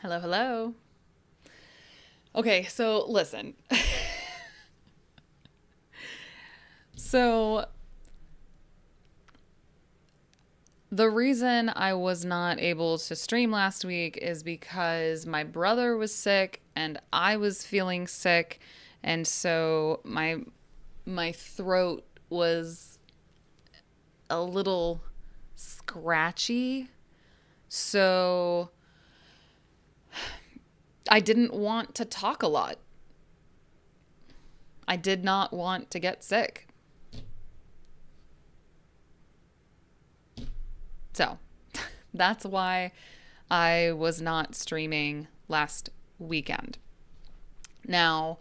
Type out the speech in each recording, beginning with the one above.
Hello, hello. Okay, so listen. So, the reason I was not able to stream last week is because my brother was sick and I was feeling sick, and so my throat was a little scratchy. So, I didn't want to talk a lot. I did not want to get sick. So, that's why I was not streaming last weekend. Now,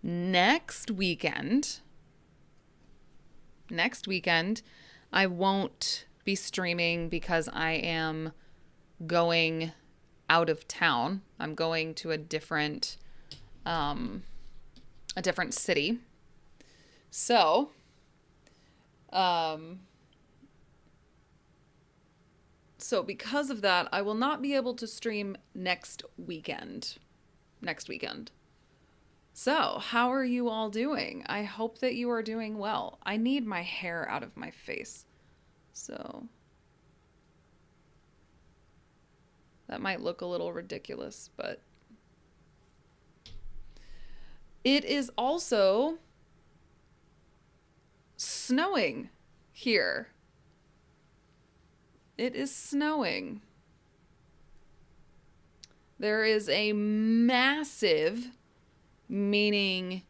next weekend, I won't be streaming because I am going out of town. I'm going to a different city. So, um, so because of that, I will not be able to stream next weekend. Next weekend. So, how are you all doing? I hope that you are doing well. I need my hair out of my face. So, that might look a little ridiculous, but it is also snowing here. It is snowing. There is a massive, meaning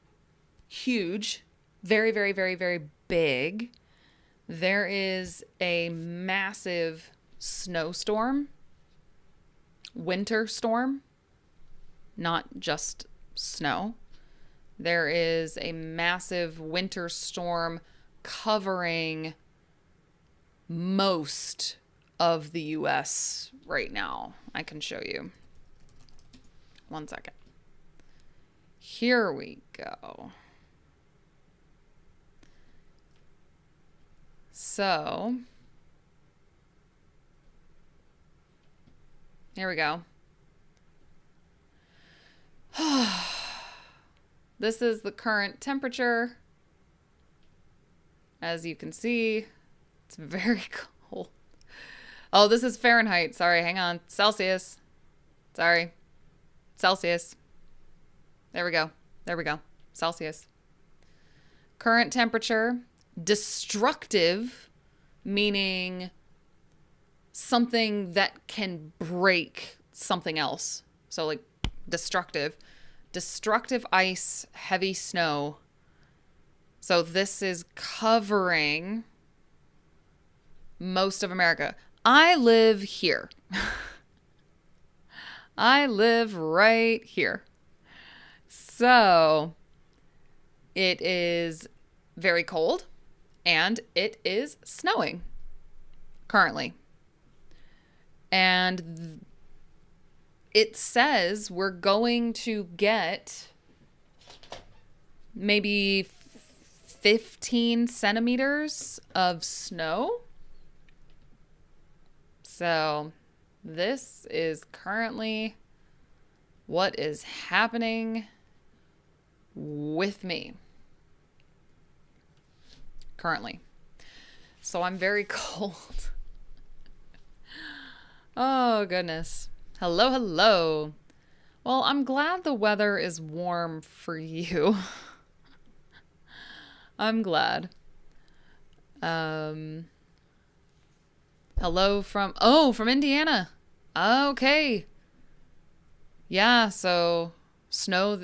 huge, very, very, very, very big. There is a massive snowstorm, winter storm, not just snow. There is a massive winter storm covering most of the US right now. I can show you. One second. Here we go. So, here we go. This is the current temperature. As you can see, it's very cold. Oh, this is Fahrenheit. Sorry, hang on. Celsius. Sorry. Celsius. There we go. There we go. Celsius. Current temperature. Destructive, meaning something that can break something else. So, like, destructive. Destructive ice, heavy snow. So, this is covering most of America. I live here. I live right here. So, it is very cold and it is snowing currently. And it says we're going to get maybe 15 centimeters of snow. So this is currently what is happening with me currently. So I'm very cold. Oh, goodness. Hello, hello. Well, I'm glad the weather is warm for you. I'm glad. Hello from Indiana. Okay. Yeah, so snow.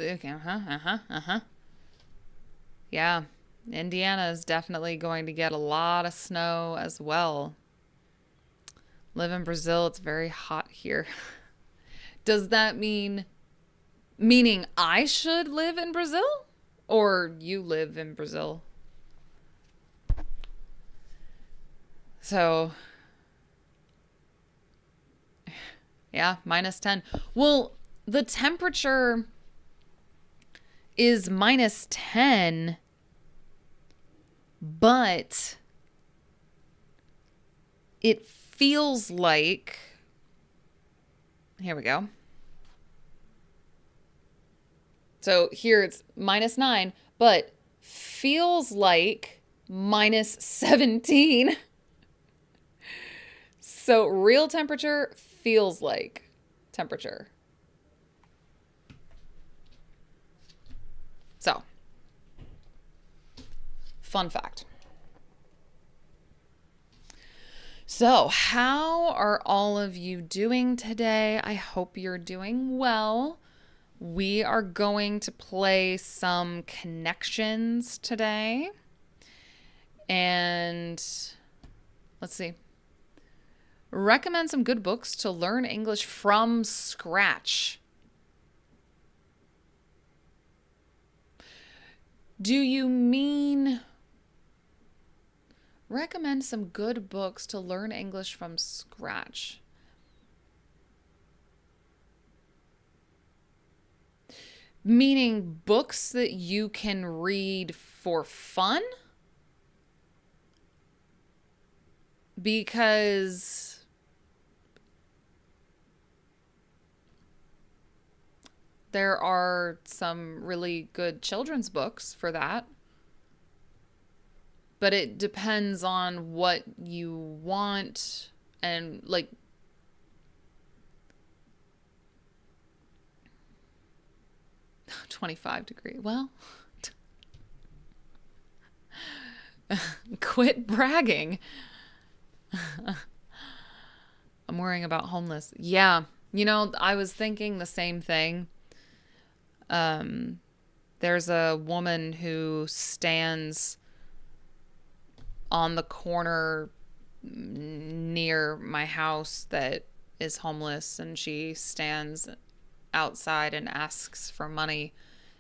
Yeah, Indiana is definitely going to get a lot of snow as well. Live in Brazil, it's very hot here. Does that meaning I should live in Brazil? Or you live in Brazil? So, yeah, -10. Well, the temperature is -10, but it feels like, here we go. So here it's -9, but feels like -17. So real temperature feels like temperature. So, fun fact. So, how are all of you doing today? I hope you're doing well. We are going to play some connections today. And let's see. Recommend some good books to learn English from scratch. Do you mean recommend some good books to learn English from scratch? Meaning books that you can read for fun? Because there are some really good children's books for that. But it depends on what you want and like 25 degree. Well, quit bragging. I'm worrying about homeless. Yeah. You know, I was thinking the same thing. There's a woman who stands on the corner near my house that is homeless, and she stands outside and asks for money.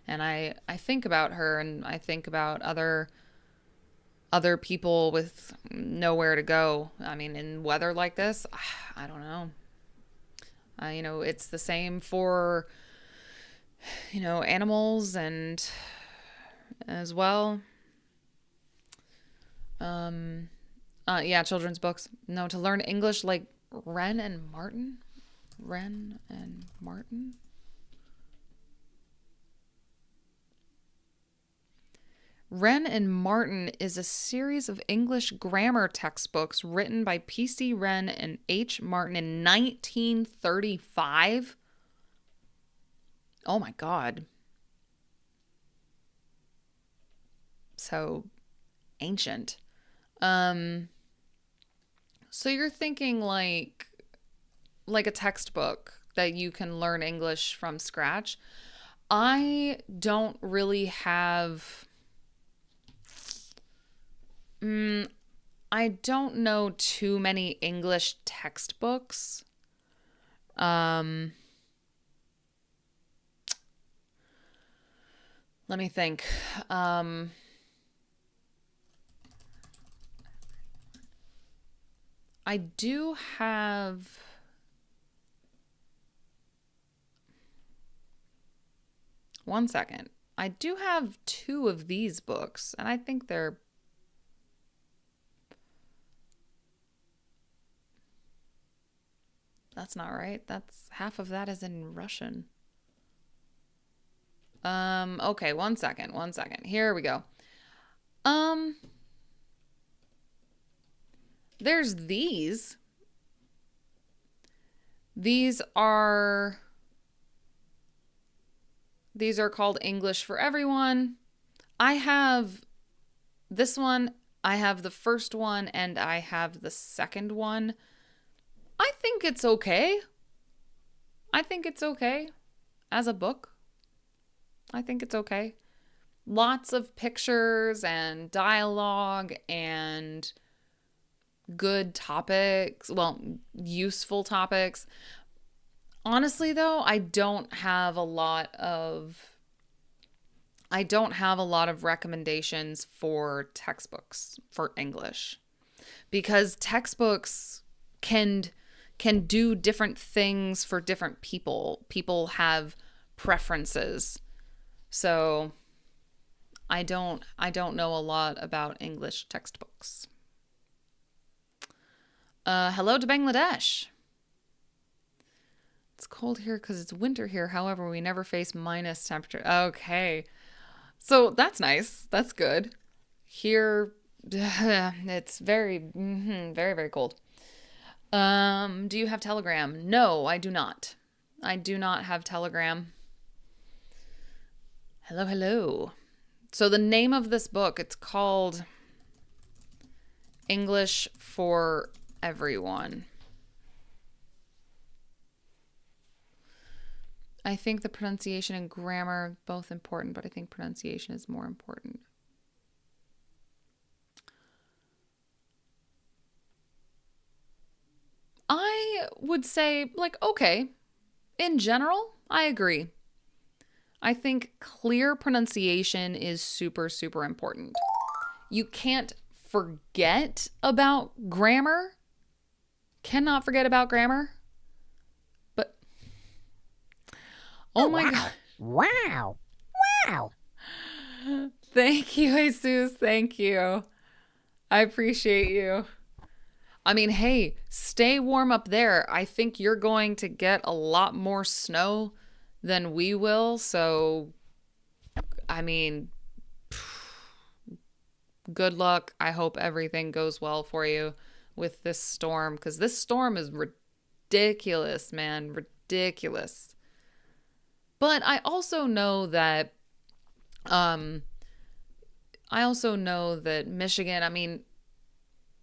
And I think about her, and I think about other people with nowhere to go. I mean, in weather like this, I don't know. You know, it's the same for, you know, animals and as well. Yeah, children's books. No, to learn English like Wren and Martin. Wren and Martin. Wren and Martin is a series of English grammar textbooks written by P.C. Wren and H. Martin in 1935. Oh my God. So ancient. So you're thinking like a textbook that you can learn English from scratch. I don't really have I don't know too many English textbooks. Let me think. I do have one second. I do have 2 of these books, and I think that's not right. That's half of that is in Russian. Okay, one second. Here we go. There's these. These are called English for Everyone. I have this one, I have the first one, and I have the second one. I think it's okay. I think it's okay as a book. I think it's okay. Lots of pictures and dialogue and good topics, well, useful topics. Honestly, though, I don't have a lot of recommendations for textbooks for English, because textbooks can do different things for different people. People have preferences. So I don't know a lot about English textbooks. Hello to Bangladesh. It's cold here because it's winter here. However, we never face minus temperature. Okay. So that's nice. That's good. Here, it's very, very cold. Do you have Telegram? No, I do not. I do not have Telegram. Hello, hello. So the name of this book, it's called English for Everyone. I think the pronunciation and grammar are both important, but I think pronunciation is more important. I would say, like, okay, in general, I agree. I think clear pronunciation is super, super important. You can't forget about grammar. Cannot forget about grammar. But, oh my God. Wow. Wow. Thank you, Jesus. Thank you. I appreciate you. I mean, hey, stay warm up there. I think you're going to get a lot more snow than we will. So, I mean, good luck. I hope everything goes well for you with this storm, because this storm is ridiculous, man. Ridiculous. But I also know that Michigan, I mean,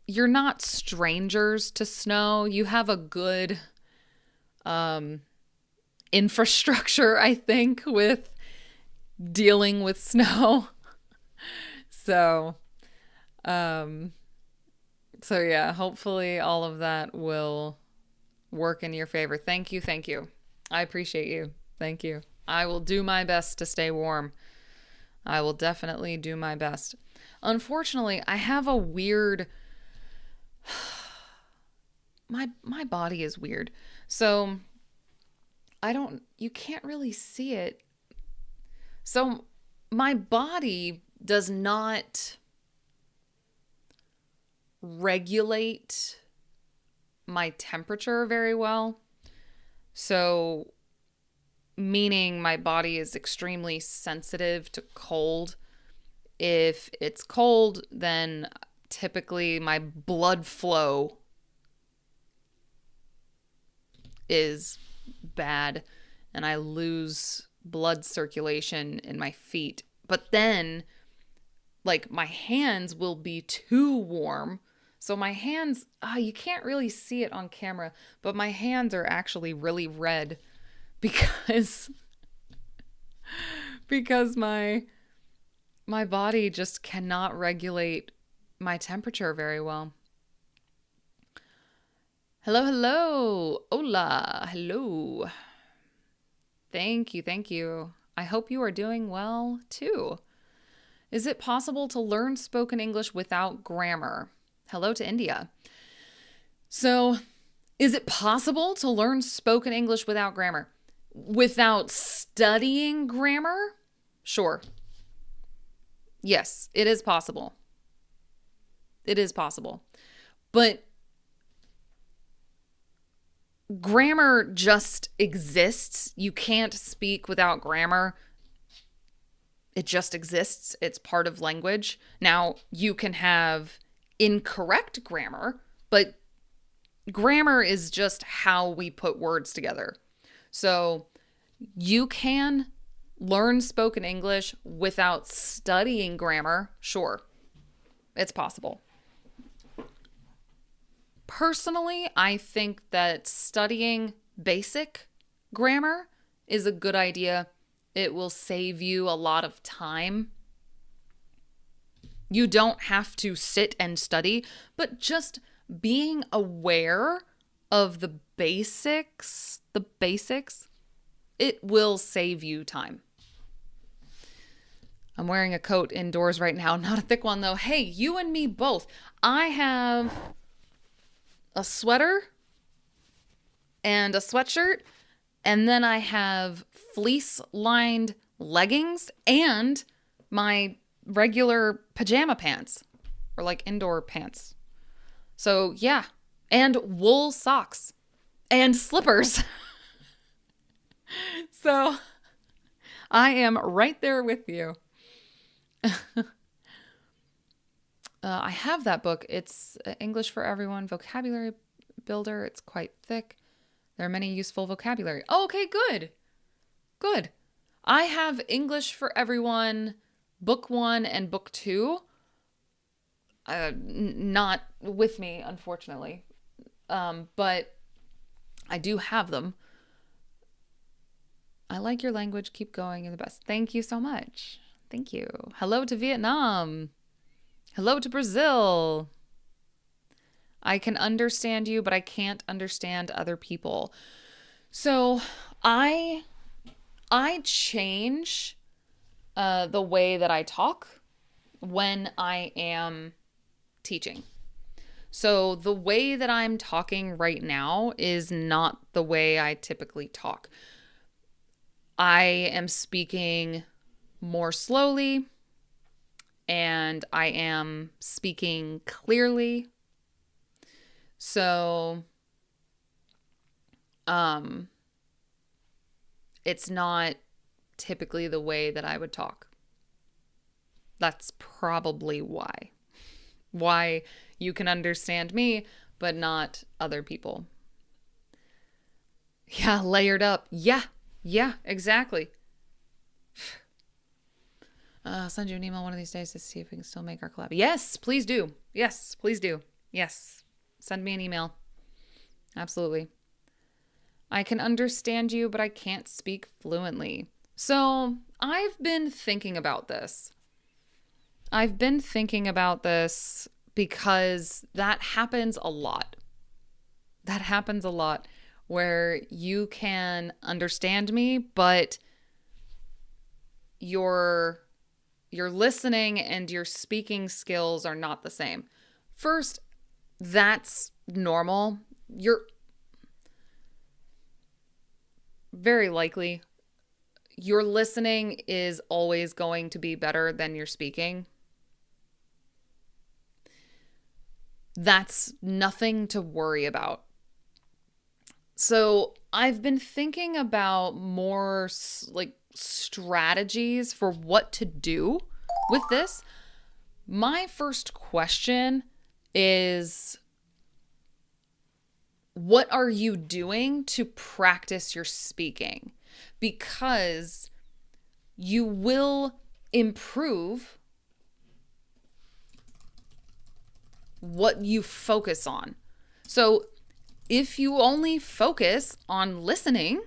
you're not strangers to snow. You have a good infrastructure, I think, with dealing with snow. So yeah, hopefully all of that will work in your favor. Thank you, thank you. I appreciate you. Thank you. I will do my best to stay warm. I will definitely do my best. Unfortunately, I have a weird my body is weird. So you can't really see it. So my body does not regulate my temperature very well. So, meaning my body is extremely sensitive to cold. If it's cold, then typically my blood flow is bad and I lose blood circulation in my feet. But then, like, my hands will be too warm. So my hands, you can't really see it on camera, but my hands are actually really red because my body just cannot regulate my temperature very well. Hello, hello. Hola. Hello. Thank you. Thank you. I hope you are doing well too. Is it possible to learn spoken English without grammar? Hello to India. So, is it possible to learn spoken English without grammar? Without studying grammar? Sure. Yes, it is possible. It is possible. But grammar just exists. You can't speak without grammar. It just exists. It's part of language. Now, you can have incorrect grammar, but grammar is just how we put words together. So you can learn spoken English without studying grammar. Sure, it's possible. Personally, I think that studying basic grammar is a good idea. It will save you a lot of time. You don't have to sit and study, but just being aware of the basics, it will save you time. I'm wearing a coat indoors right now, not a thick one though. Hey, you and me both. I have a sweater and a sweatshirt, and then I have fleece-lined leggings and my regular pajama pants, or like indoor pants. So yeah, and wool socks and slippers. So I am right there with you. I have that book. It's English for Everyone Vocabulary Builder. It's quite thick. There are many useful vocabulary. Oh, okay, good. Good. I have English for Everyone, Book 1 and Book 2. Not with me, unfortunately. But I do have them. I like your language. Keep going. You're the best. Thank you so much. Thank you. Hello to Vietnam. Hello to Brazil. I can understand you, but I can't understand other people. So I change the way that I talk when I am teaching. So the way that I'm talking right now is not the way I typically talk. I am speaking more slowly and I am speaking clearly. So it's not typically the way that I would talk. That's probably why you can understand me, but not other people. Yeah, layered up. Yeah, exactly. Send you an email one of these days to see if we can still make our collab. Yes, please do. Yes, please do. Yes, send me an email. Absolutely. I can understand you, but I can't speak fluently. So I've been thinking about this. Because that happens a lot. That happens a lot where you can understand me, but your listening and your speaking skills are not the same. First, that's normal. You're very likely your listening is always going to be better than your speaking. That's nothing to worry about. So I've been thinking about more like strategies for what to do with this. My first question is, what are you doing to practice your speaking? Because you will improve what you focus on. So if you only focus on listening,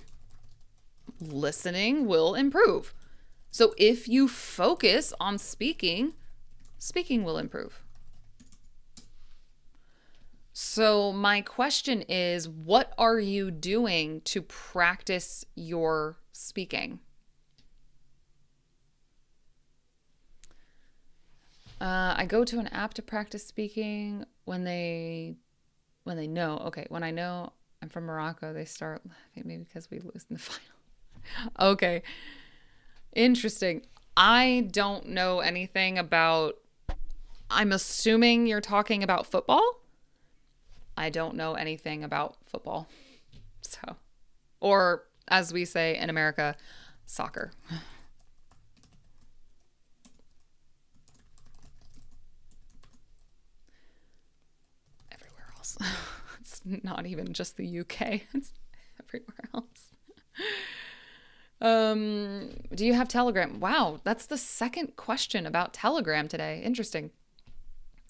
listening will improve. So if you focus on speaking, speaking will improve. So my question is, what are you doing to practice your speaking? I go to an app to practice speaking when they know. Okay, when I know I'm from Morocco, they start laughing maybe because we lose in the final. Okay, interesting. I don't know anything about. I'm assuming you're talking about football. I don't know anything about football. So, or as we say in America, soccer. Everywhere else. It's not even just the UK. It's everywhere else. Do you have Telegram? Wow, that's the second question about Telegram today. Interesting.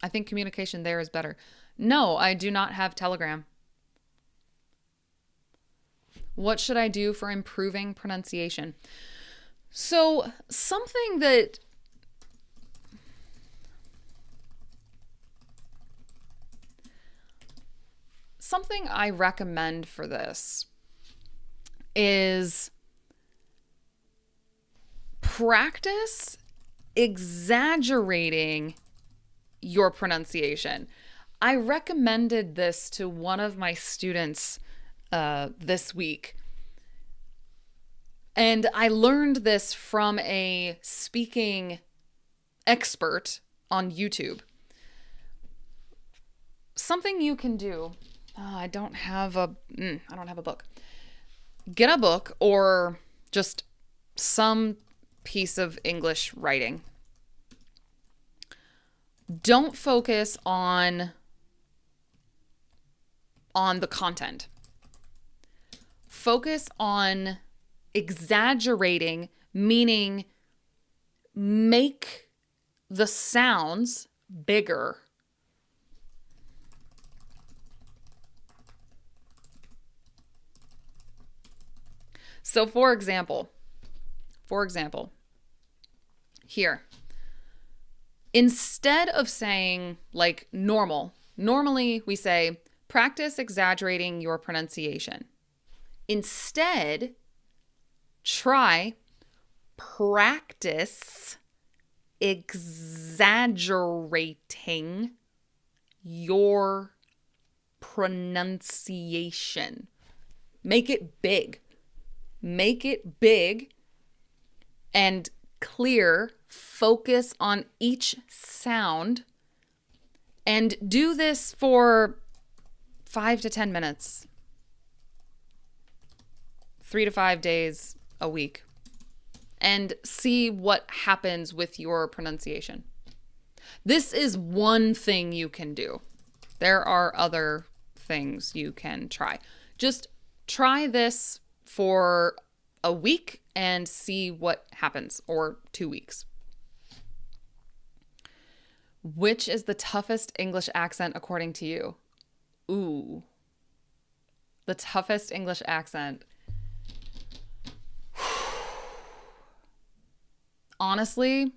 I think communication there is better. No, I do not have Telegram. What should I do for improving pronunciation? So, something I recommend for this is practice exaggerating your pronunciation. I recommended this to one of my students this week. And I learned this from a speaking expert on YouTube. Something you can do. I don't have a book. get a book or just some piece of English writing. Don't focus on the content. Focus on exaggerating, meaning make the sounds bigger. So for example, here, instead of saying like normally we say practice exaggerating your pronunciation. Instead, try practice exaggerating your pronunciation. Make it big. Make it big and clear. Focus on each sound and do this for 5 to 10 minutes, 3 to 5 days a week, and see what happens with your pronunciation. This is one thing you can do. There are other things you can try. Just try this for a week and see what happens, or 2 weeks. Which is the toughest English accent according to you? Ooh. The toughest English accent. Honestly,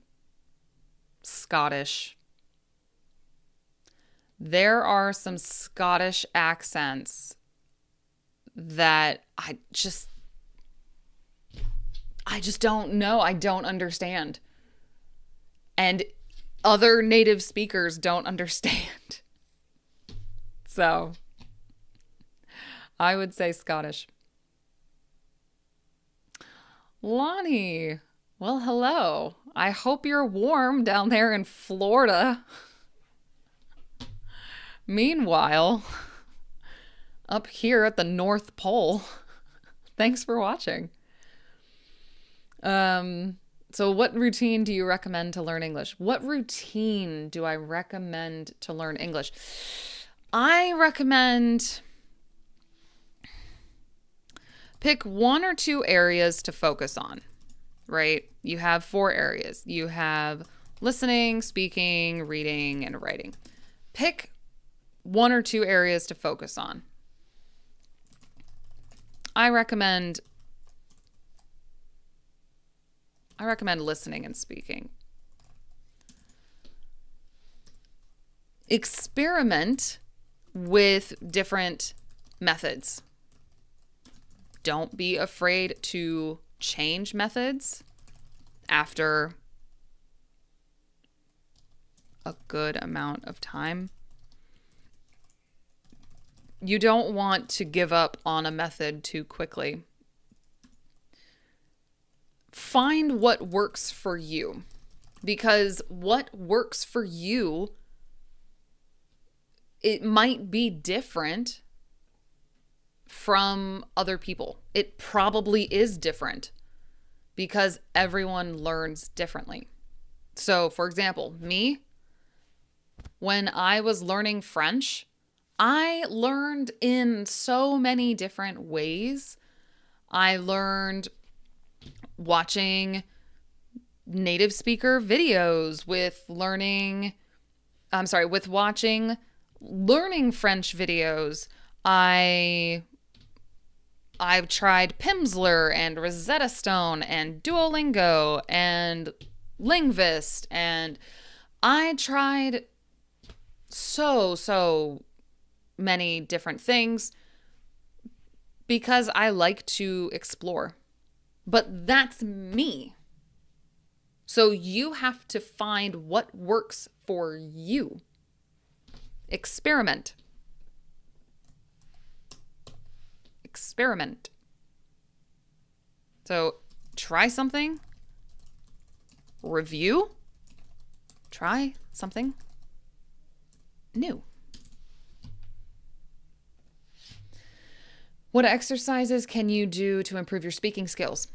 Scottish. There are some Scottish accents that I just don't know. I don't understand. And other native speakers don't understand. So I would say Scottish. Lonnie, well, hello. I hope you're warm down there in Florida. Meanwhile, up here at the North Pole, thanks for watching. So what routine do you recommend to learn English? What routine do I recommend to learn English? I recommend pick 1 or 2 areas to focus on, right? You have 4 areas. You have listening, speaking, reading, and writing. Pick 1 or 2 areas to focus on. I recommend listening and speaking. Experiment with different methods. Don't be afraid to change methods after a good amount of time. You don't want to give up on a method too quickly. Find what works for you, because what works for you, it might be different from other people. It probably is different because everyone learns differently. So, for example, me, when I was learning French, I learned in so many different ways. I learned watching native speaker videos, with watching learning French videos. I've tried Pimsleur and Rosetta Stone and Duolingo and Linguist, and I tried so many different things because I like to explore. But that's me. So you have to find what works for you. Experiment. So try something. Review. Try something new. What exercises can you do to improve your speaking skills?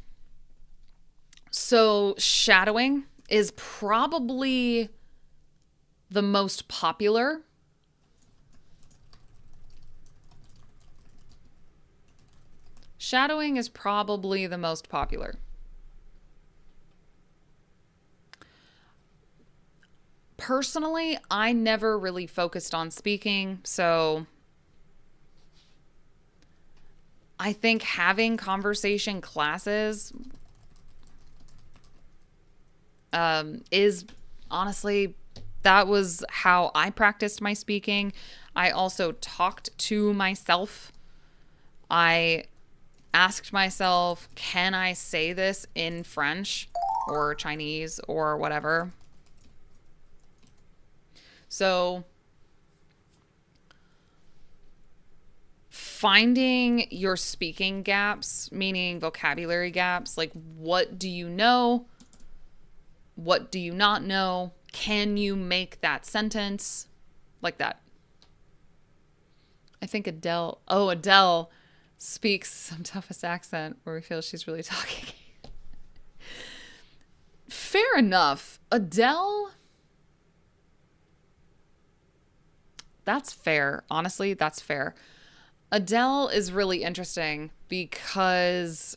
So, shadowing is probably the most popular. Shadowing is probably the most popular. Personally, I never really focused on speaking, so I think having conversation classes is honestly, that was how I practiced my speaking. I also talked to myself. I asked myself, can I say this in French or Chinese or whatever? So, finding your speaking gaps, meaning vocabulary gaps, like what do you know? What do you not know? Can you make that sentence? Like that. I think Adele speaks some toughest accent where we feel she's really talking. Fair enough. Adele, that's fair. Honestly, that's fair. Adele is really interesting because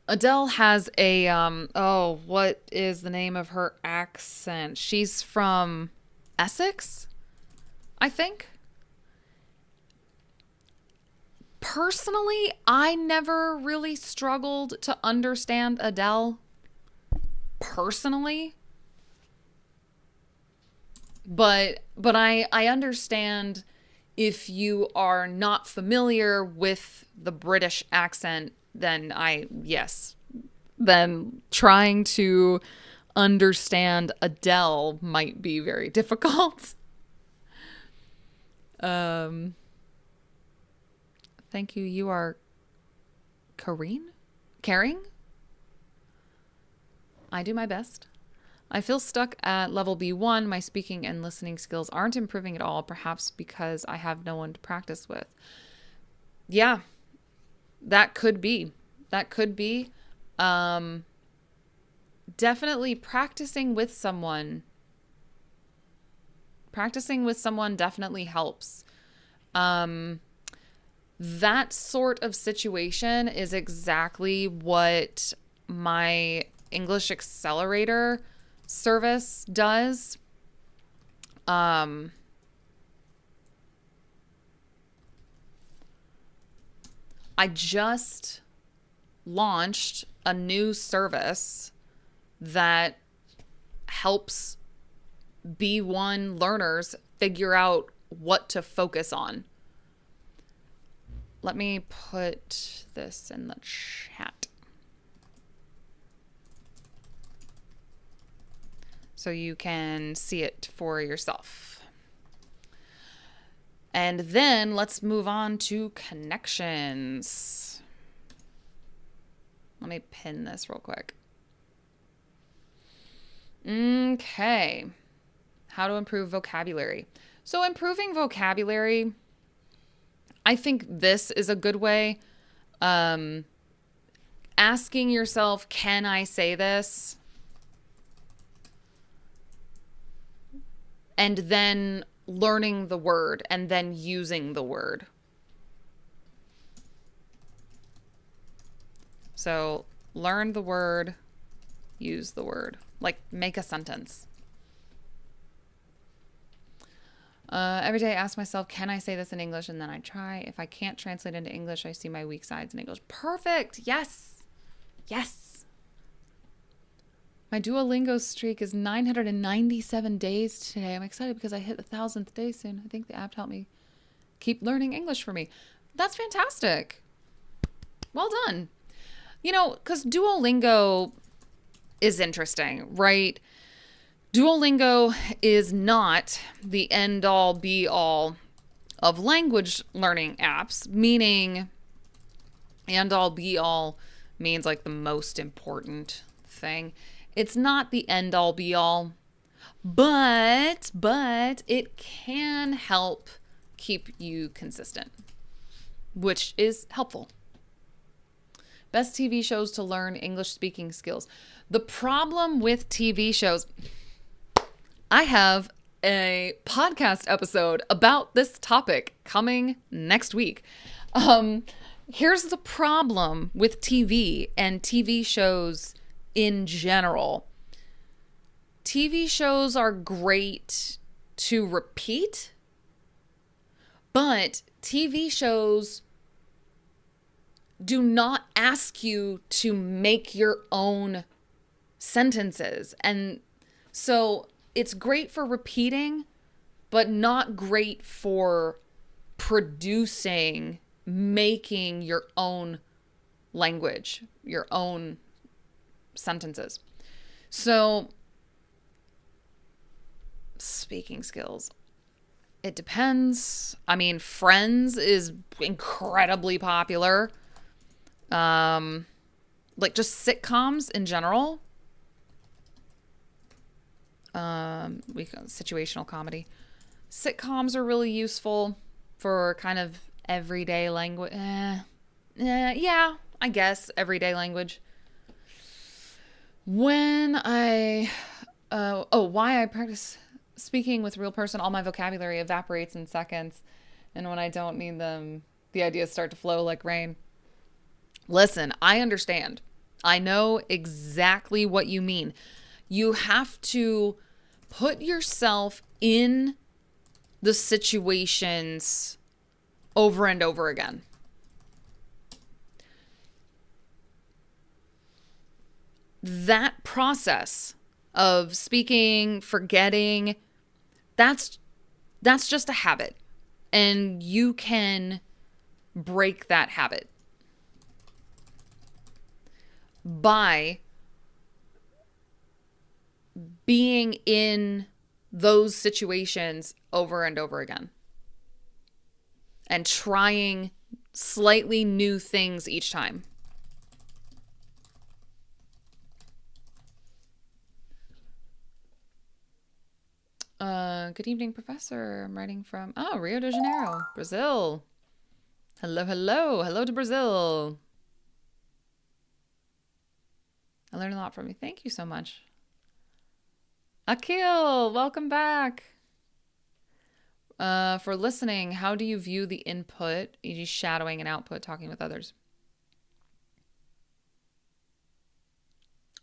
Adele has a what is the name of her accent? She's from Essex, I think. Personally, I never really struggled to understand Adele personally. But I understand if you are not familiar with the British accent, then then trying to understand Adele might be very difficult. Thank you. You are Caring? I do my best. I feel stuck at level B1. My speaking and listening skills aren't improving at all, perhaps because I have no one to practice with. Yeah, that could be. That could be. Definitely practicing with someone. Practicing with someone definitely helps. That sort of situation is exactly what my English Accelerator service does. I just launched a new service that helps B1 learners figure out what to focus on. Let me put this in the chat so you can see it for yourself. And then let's move on to connections. Let me pin this real quick. Okay. How to improve vocabulary. So improving vocabulary, I think this is a good way. Asking yourself, can I say this? And then learning the word and then using the word. So learn the word, use the word. Like make a sentence. Every day I ask myself, can I say this in English? And then I try. If I can't translate into English, I see my weak sides in English. Perfect. Yes. Yes. My Duolingo streak is 997 days today. I'm excited because I hit the 1,000th day soon. I think the app helped me keep learning English for me. That's fantastic. Well done. You know, because Duolingo is interesting, right? Duolingo is not the end-all, be-all of language learning apps, meaning end-all, be-all means like the most important thing. It's not the end-all, be-all, but it can help keep you consistent. which is helpful. Best TV shows to learn English speaking skills. The problem with TV shows, I have a podcast episode about this topic coming next week. Here's the problem with TV and TV shows in general. TV shows are great to repeat, but TV shows do not ask you to make your own sentences. And so it's great for repeating, but not great for producing, making your own language, your own sentences. So, speaking skills. It depends. I mean, Friends is incredibly popular. Like just sitcoms in general. Situational comedy. Sitcoms are really useful for kind of everyday language. Yeah, I guess everyday language. Why I practice speaking with a real person, all my vocabulary evaporates in seconds. And when I don't need them, the ideas start to flow like rain. Listen, I understand. I know exactly what you mean. You have to put yourself in the situations over and over again. That process of speaking, forgetting, that's just a habit. And you can break that habit by being in those situations over and over again and trying slightly new things each time. Good evening, Professor. I'm writing from, Rio de Janeiro, Brazil. Hello, hello. Hello to Brazil. I learned a lot from you. Thank you so much. Akil, welcome back. For listening, how do you view the input, e.g. shadowing and output, talking with others?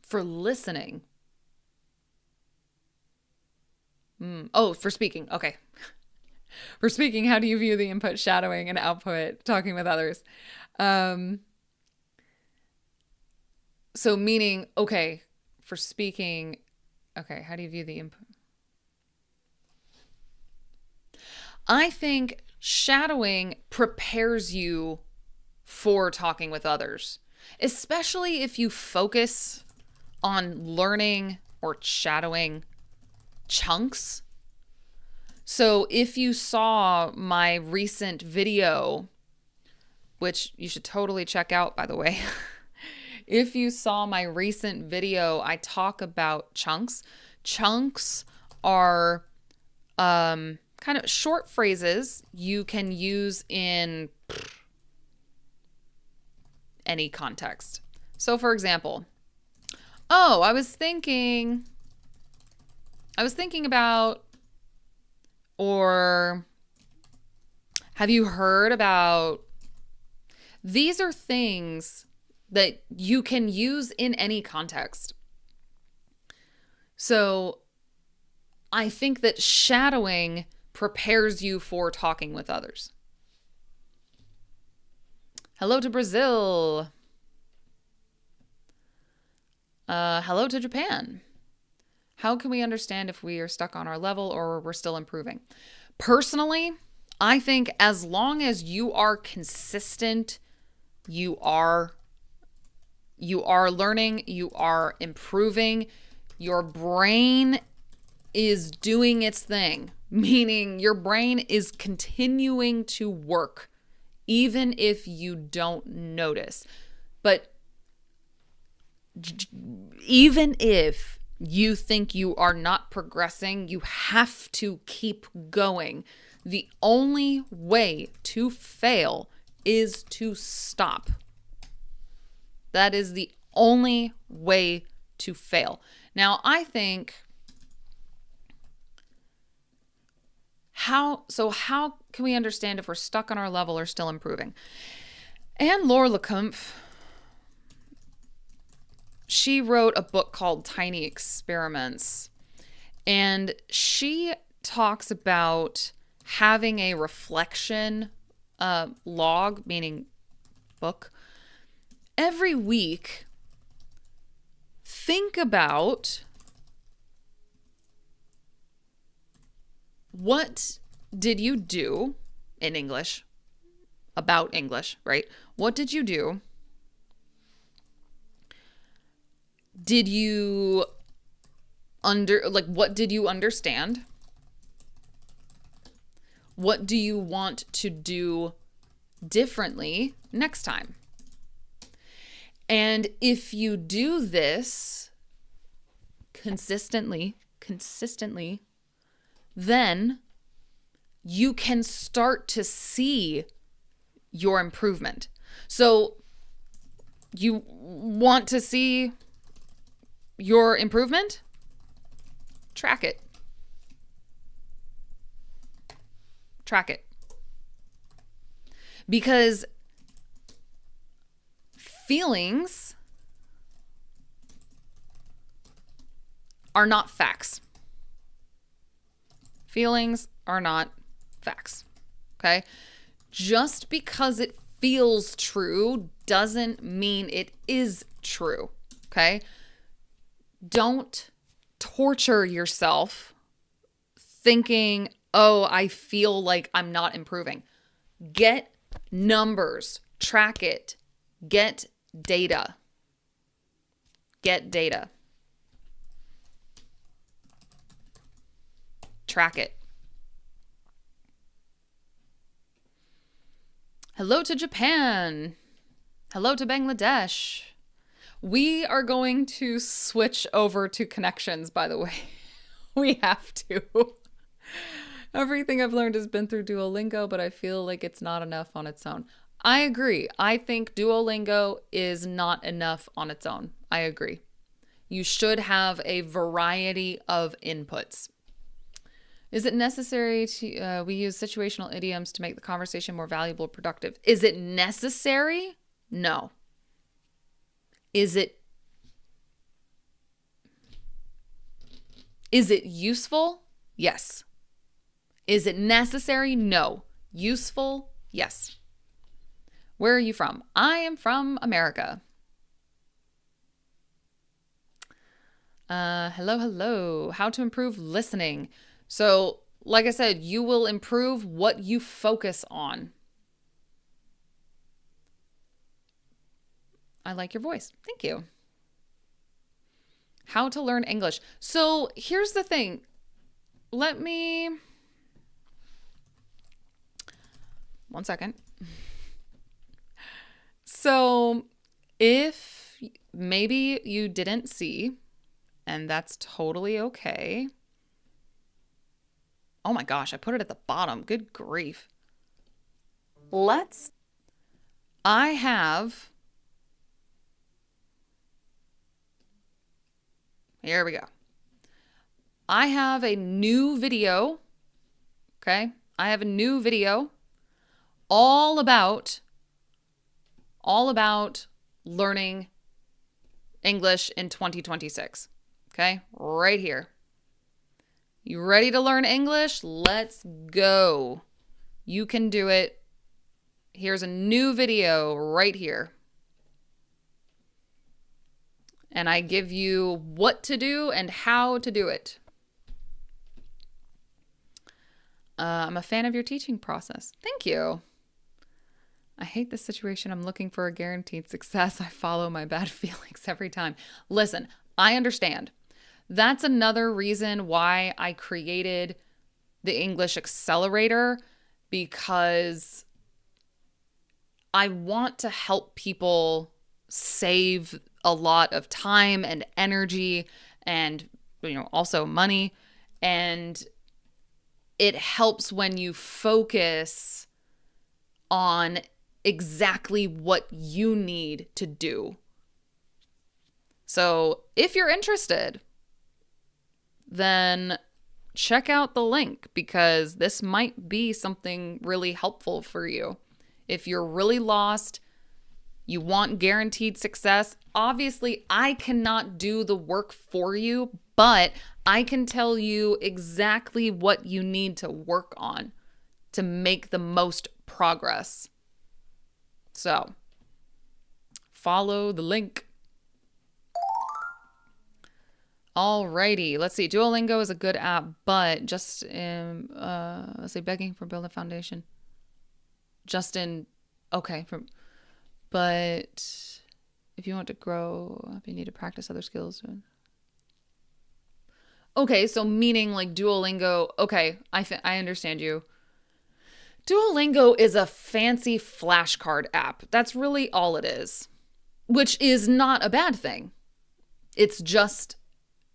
For listening. For speaking. Okay. For speaking, how do you view the input, shadowing, and output, talking with others? So meaning, okay, for speaking, okay, how do you view the input? I think shadowing prepares you for talking with others, especially if you focus on learning or shadowing chunks. So if you saw my recent video, which you should totally check out, by the way, if you saw my recent video, I talk about chunks. Chunks are kind of short phrases you can use in any context. So for example, I was thinking about, or have you heard about? These are things that you can use in any context. So I think that shadowing prepares you for talking with others. Hello to Brazil. Hello to Japan. How can we understand if we are stuck on our level or we're still improving? Personally, I think as long as you are consistent, you are learning, you are improving, your brain is doing its thing, meaning your brain is continuing to work, even if you don't notice. But even if you think you are not progressing, you have to keep going. The only way to fail is to stop. That is the only way to fail. Now, I think how can we understand if we're stuck on our level or still improving? Anne Laure Lecumpf, she wrote a book called Tiny Experiments, and she talks about having a reflection log, meaning book, every week. Think about what did you do in English, about English, right? What did you do? Did you what did you understand? What do you want to do differently next time? And if you do this consistently, then you can start to see your improvement. So you want to see your improvement? Track it. Track it. Because feelings are not facts. Feelings are not facts. Okay? Just because it feels true doesn't mean it is true. Okay? Don't torture yourself thinking, oh, I feel like I'm not improving. Get numbers, track it, get data. Get data. Track it. Hello to Japan. Hello to Bangladesh. We are going to switch over to connections, by the way. We have to. Everything I've learned has been through Duolingo, but I feel like it's not enough on its own. I agree. I think Duolingo is not enough on its own. I agree. You should have a variety of inputs. Is it necessary to, we use situational idioms to make the conversation more valuable, productive? Is it necessary? No. Is it useful? Yes. Is it necessary? No. Useful? Yes. Where are you from? I am from America. Hello. How to improve listening. So, like I said, you will improve what you focus on. I like your voice. Thank you. How to learn English. So, here's the thing. One second. So, if maybe you didn't see, and that's totally okay. Oh my gosh, I put it at the bottom. Good grief. I have, here we go. I have a new video, okay? I have a new video all about learning English in 2026, okay? Right here. You ready to learn English? Let's go. You can do it. Here's a new video right here. And I give you what to do and how to do it. I'm a fan of your teaching process. Thank you. I hate this situation. I'm looking for a guaranteed success. I follow my bad feelings every time. Listen, I understand. That's another reason why I created the English Accelerator, because I want to help people save a lot of time and energy and, also money. And it helps when you focus on exactly what you need to do. So if you're interested, then check out the link because this might be something really helpful for you. If you're really lost, you want guaranteed success, obviously I cannot do the work for you, but I can tell you exactly what you need to work on to make the most progress. So, follow the link. Alrighty, let's see. Duolingo is a good app, but just let's say begging for build a foundation. But if you want to grow, you need to practice other skills. Okay, so meaning like Duolingo. Okay, I understand you. Duolingo is a fancy flashcard app. That's really all it is, which is not a bad thing. It's just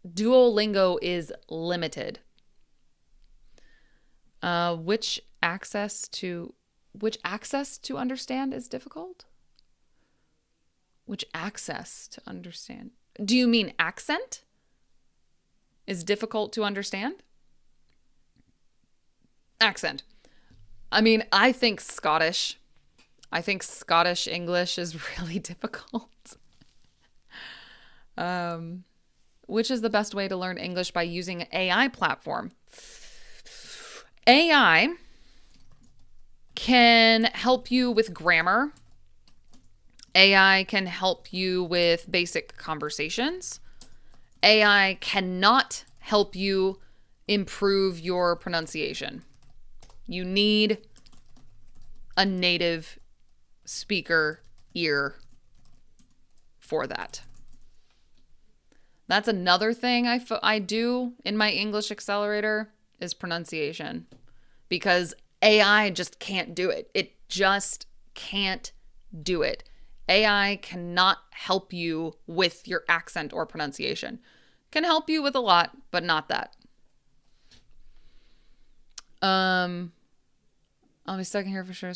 Duolingo is limited. Which access to understand is difficult? Which access to understand? Do you mean accent is difficult to understand? Accent. I mean, I think Scottish English is really difficult. Which is the best way to learn English by using an AI platform? AI can help you with grammar. AI can help you with basic conversations. AI cannot help you improve your pronunciation. You need a native speaker ear for that. That's another thing I do in my English accelerator is pronunciation, because AI just can't do it. It just can't do it. AI cannot help you with your accent or pronunciation. Can help you with a lot, but not that. I'll be stuck in here for sure.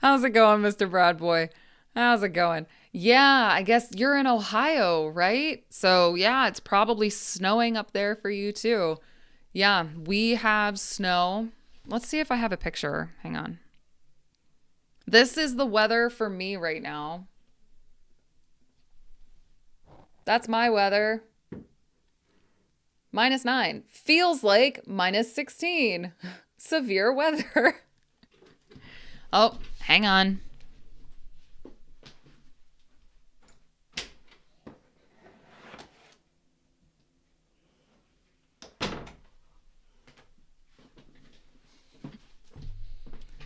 How's it going, Mr. Brad Boy? How's it going? Yeah, I guess you're in Ohio, right? So yeah, it's probably snowing up there for you too. Yeah, we have snow. Let's see if I have a picture. Hang on. This is the weather for me right now. That's my weather. -9. Feels like -16. Severe weather. Oh, hang on.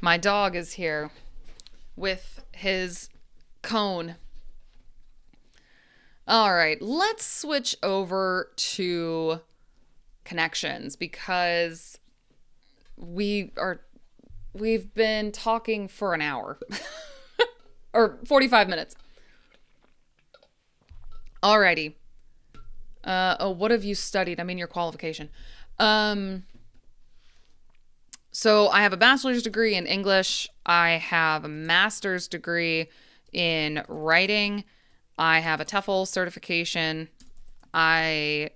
My dog is here with his cone. All right, let's switch over to connections because we've been talking for an hour or 45 minutes. Alrighty. What have you studied? I mean, your qualification. So I have a bachelor's degree in English. I have a master's degree in writing. I have a TEFL certification. I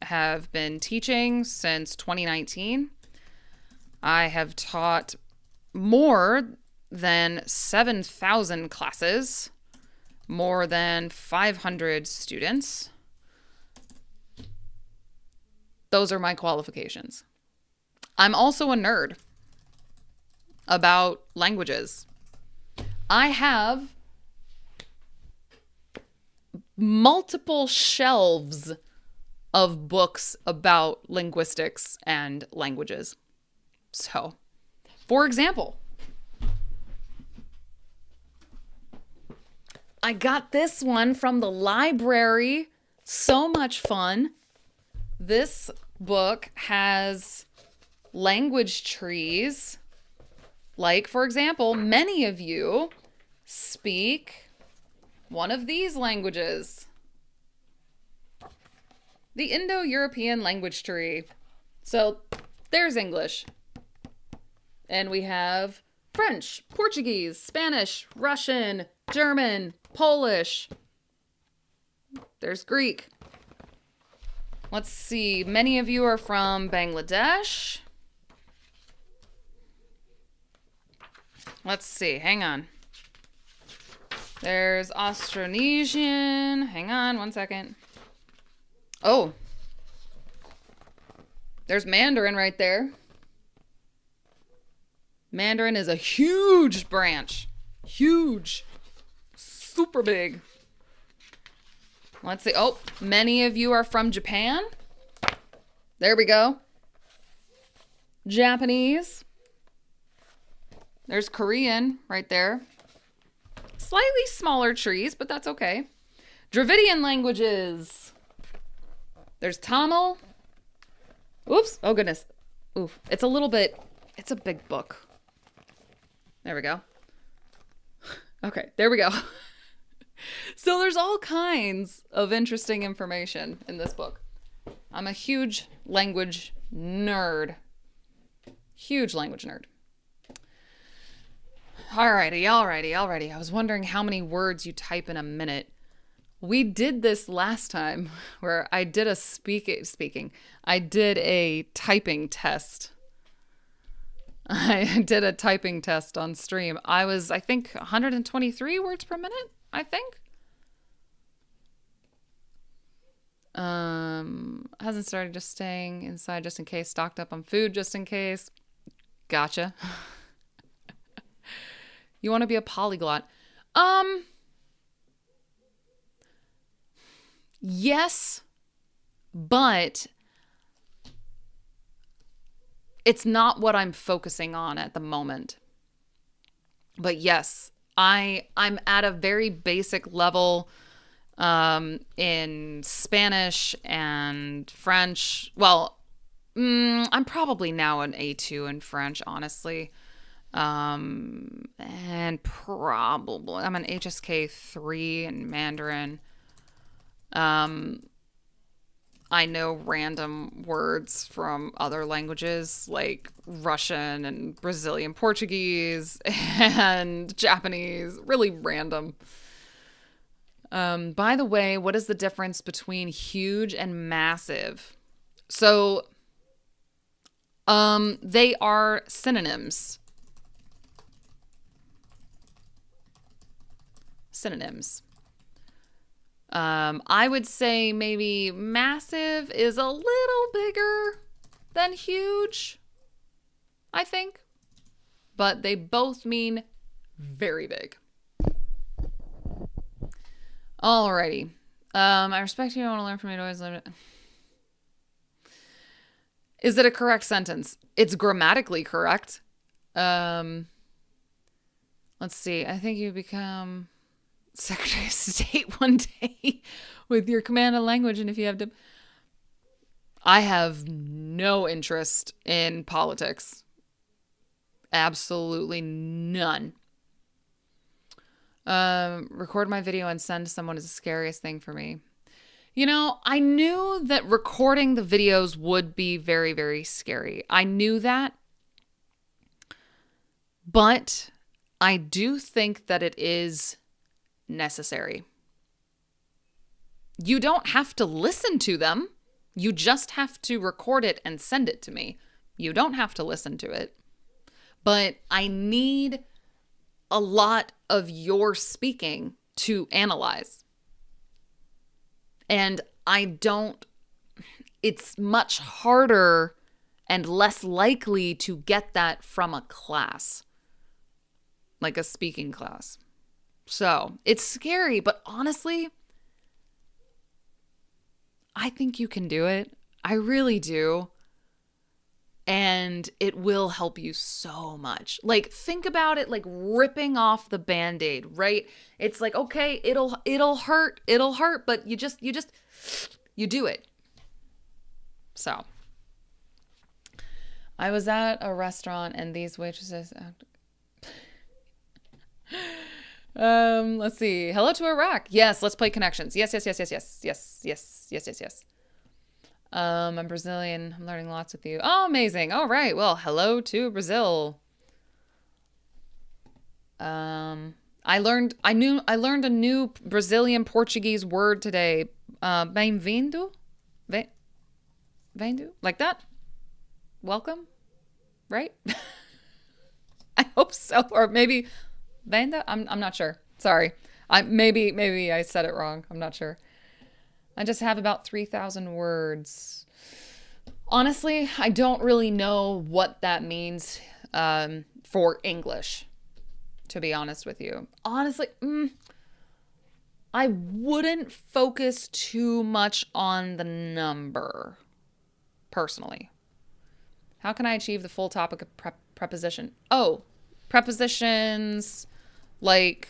have been teaching since 2019. I have taught more than 7,000 classes, more than 500 students. Those are my qualifications. I'm also a nerd about languages. I have multiple shelves of books about linguistics and languages. So, for example, I got this one from the library. So much fun. This book has language trees. Like, for example, many of you speak one of these languages. The Indo-European language tree. So there's English. And we have French, Portuguese, Spanish, Russian, German, Polish. There's Greek. Let's see. Many of you are from Bangladesh. Let's see. Hang on. There's Austronesian. Hang on one second. Oh. There's Mandarin right there. Mandarin is a huge branch. Huge. Super big. Let's see. Oh, many of you are from Japan. There we go. Japanese. There's Korean right there. Slightly smaller trees, but that's okay. Dravidian languages. There's Tamil. Oops. Oh, goodness. Oof. It's a big book. There we go. Okay, there we go. So there's all kinds of interesting information in this book. I'm a huge language nerd. Huge language nerd. Alrighty. I was wondering how many words you type in a minute. We did this last time where I did a I did a typing test. I did a typing test on stream. I was, I think, 123 words per minute, I think. Hasn't started, just staying inside just in case, stocked up on food just in case. Gotcha. You want to be a polyglot? Yes, but it's not what I'm focusing on at the moment. But yes, I'm at a very basic level in Spanish and French. Well, I'm probably now an A2 in French, honestly. And probably I'm an HSK 3 in Mandarin. I know random words from other languages like Russian and Brazilian Portuguese and Japanese, really random. By the way, what is the difference between huge and massive? So, they are synonyms. I would say maybe massive is a little bigger than huge, I think. But they both mean very big. Alrighty. I respect you. I want to learn from you. Always learn it. Is it a correct sentence? It's grammatically correct. Let's see. I think you become Secretary of State one day with your command of language, and if you have to... I have no interest in politics. Absolutely none. Record my video and send to someone is the scariest thing for me. You know, I knew that recording the videos would be very, very scary. I knew that. But I do think that it is necessary. You don't have to listen to them. You just have to record it and send it to me. You don't have to listen to it. But I need a lot of your speaking to analyze. And it's much harder and less likely to get that from a class, like a speaking class. So it's scary, but honestly, I think you can do it. I really do. And it will help you so much. Like, think about it like ripping off the Band-Aid, right? It's like, okay, it'll hurt, but you do it. So, I was at a restaurant and these waitresses... let's see. Hello to Iraq. Yes, let's play connections. Yes. I'm Brazilian. I'm learning lots with you. Oh, amazing. All right. Well, hello to Brazil. I learned a new Brazilian Portuguese word today. Bem-vindo? Bem-vindo? Like that? Welcome? Right? I hope so. Or maybe Venda? I'm not sure. Sorry. Maybe I said it wrong. I'm not sure. I just have about 3,000 words. Honestly, I don't really know what that means for English, to be honest with you. Honestly, I wouldn't focus too much on the number, personally. How can I achieve the full topic of preposition? Oh, prepositions like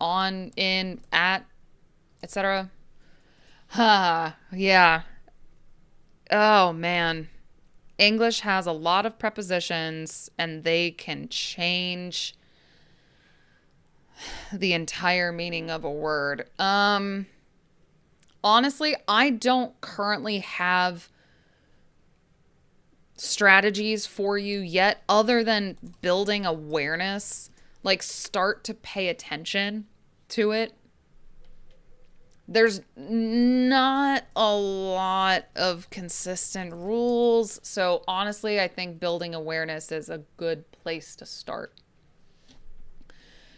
on, in, at, etc. Yeah. Oh, man. English has a lot of prepositions and they can change the entire meaning of a word. Honestly, I don't currently have strategies for you yet other than building awareness. Like, start to pay attention to it. There's not a lot of consistent rules. So honestly, I think building awareness is a good place to start.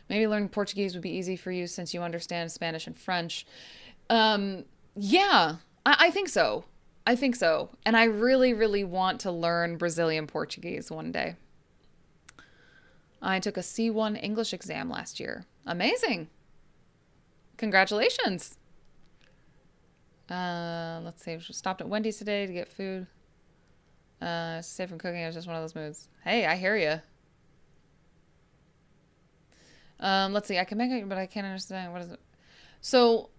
Maybe learning Portuguese would be easy for you since you understand Spanish and French. Yeah, I think so. I think so. And I really, really want to learn Brazilian Portuguese one day. I took a C1 English exam last year. Amazing. Congratulations. Let's see. Stopped at Wendy's today to get food. Stay from cooking. It was just one of those moods. Hey, I hear you. Let's see. I can make it, but I can't understand. What is it? So,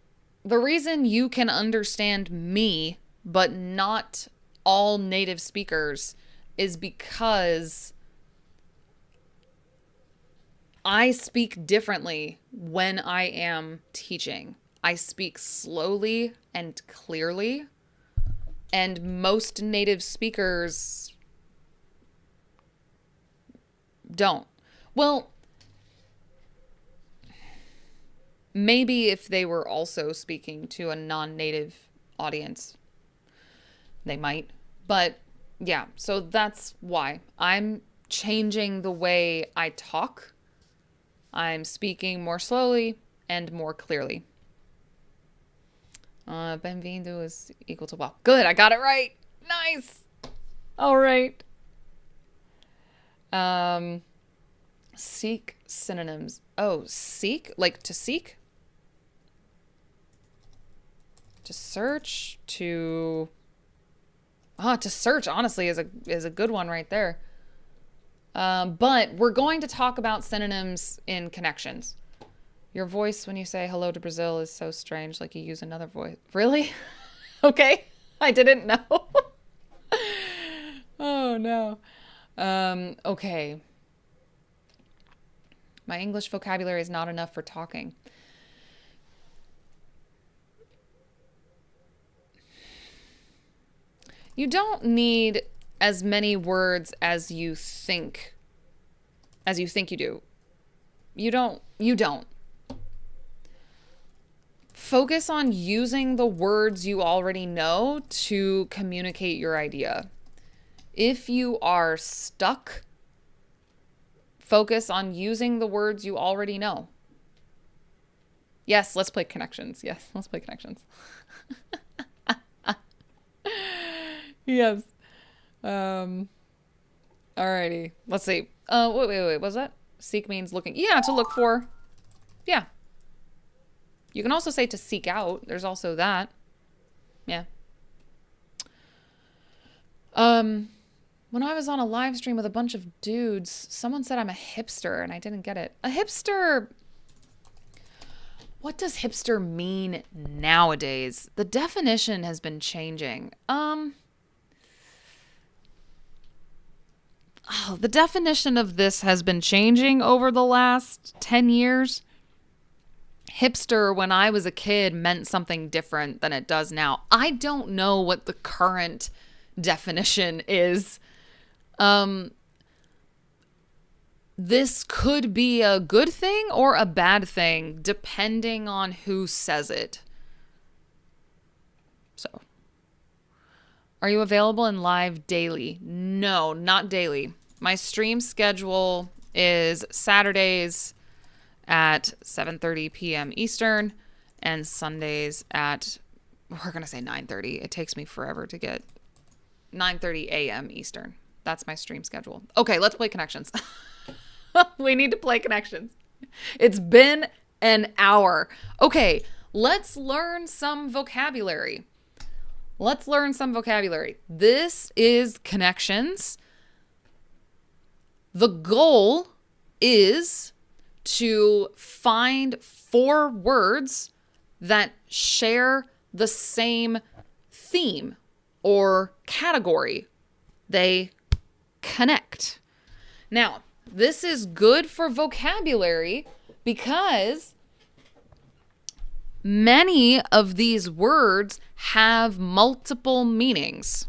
the reason you can understand me, but not all native speakers, is because I speak differently when I am teaching. I speak slowly and clearly, and most native speakers don't. Well, maybe if they were also speaking to a non-native audience, they might. But yeah, so that's why I'm changing the way I talk. I'm speaking more slowly and more clearly. Bem-vindo is equal to well. Good, I got it right. Nice. All right. Seek synonyms. Oh, seek? Like to seek? To search, to search, honestly, is a good one right there. But we're going to talk about synonyms in connections. Your voice when you say hello to Brazil is so strange, like you use another voice. Really? Okay. I didn't know. Oh, no. Okay. My English vocabulary is not enough for talking. You don't need as many words as you think you do. You don't. Focus on using the words you already know to communicate your idea. If you are stuck, focus on using the words you already know. Yes, let's play connections. Yes, let's play connections. Yes. Alrighty. Let's see. Wait. What's that? Seek means looking. Yeah, to look for. Yeah. You can also say to seek out. There's also that. Yeah. When I was on a live stream with a bunch of dudes, someone said I'm a hipster and I didn't get it. A hipster. What does hipster mean nowadays? The definition has been changing. The definition of this has been changing over the last 10 years. Hipster, when I was a kid, meant something different than it does now. I don't know what the current definition is. this could be a good thing or a bad thing depending on who says it. So, are you available in live daily? No, not daily. My stream schedule is Saturdays at 7:30 p.m. Eastern and Sundays at, we're going to say 9:30. It takes me forever to get 9:30 a.m. Eastern. That's my stream schedule. Okay, let's play connections. We need to play connections. It's been an hour. Okay, let's learn some vocabulary. This is connections. The goal is to find 4 words that share the same theme or category. They connect. Now, this is good for vocabulary because many of these words have multiple meanings.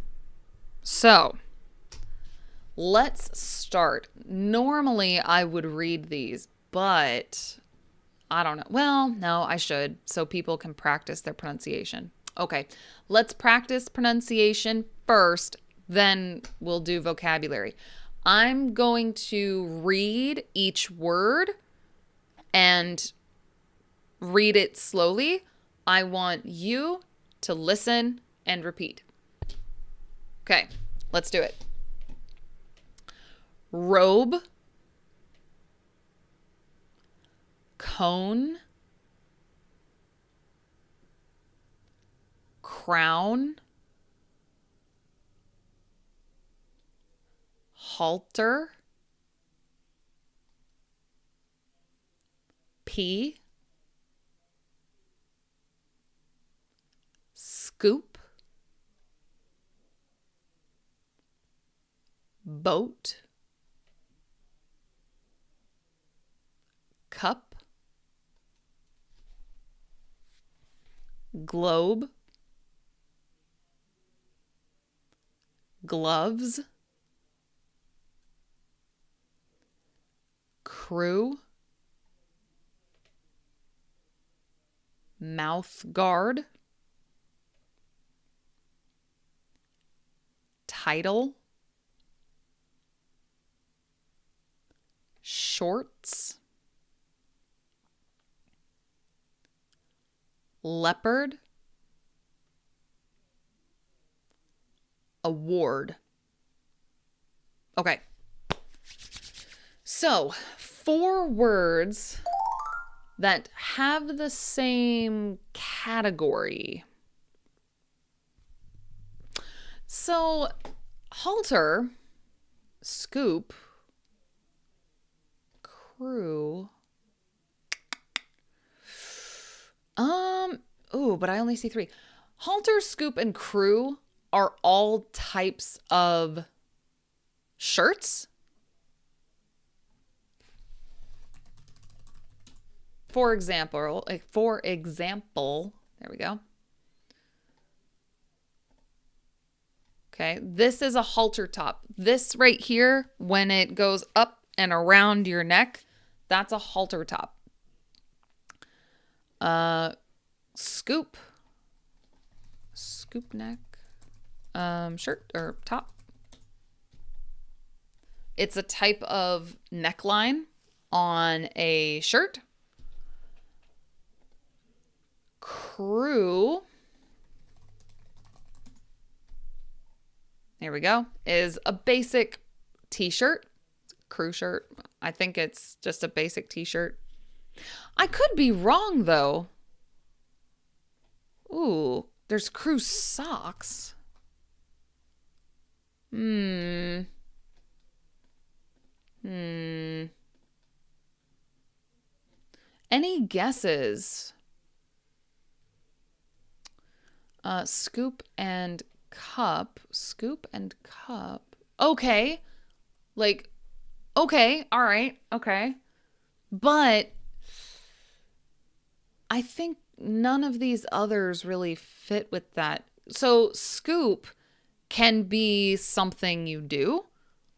So, let's start. Normally, I would read these, but I don't know. Well, no, I should, so people can practice their pronunciation. Okay, let's practice pronunciation first, then we'll do vocabulary. I'm going to read each word and read it slowly. I want you to listen and repeat. Okay, let's do it. Robe, cone, crown, halter, pea, scoop, boat, cup, globe, gloves, crew, mouth guard, title, shorts, leopard, award. Okay. So, 4 words that have the same category. So, halter, scoop, crew. But I only see 3. Halter, scoop, and crew are all types of shirts. For example, there we go. Okay, this is a halter top. This right here, when it goes up and around your neck, that's a halter top. Scoop neck, shirt or top. It's a type of neckline on a shirt. Crew, there we go, is a basic t-shirt. Crew shirt. I think it's just a basic t-shirt. I could be wrong though. Ooh, there's crew socks. Any guesses? Scoop and cup. Scoop and cup. Okay. Like, okay. All right. Okay. But I think none of these others really fit with that. So scoop can be something you do.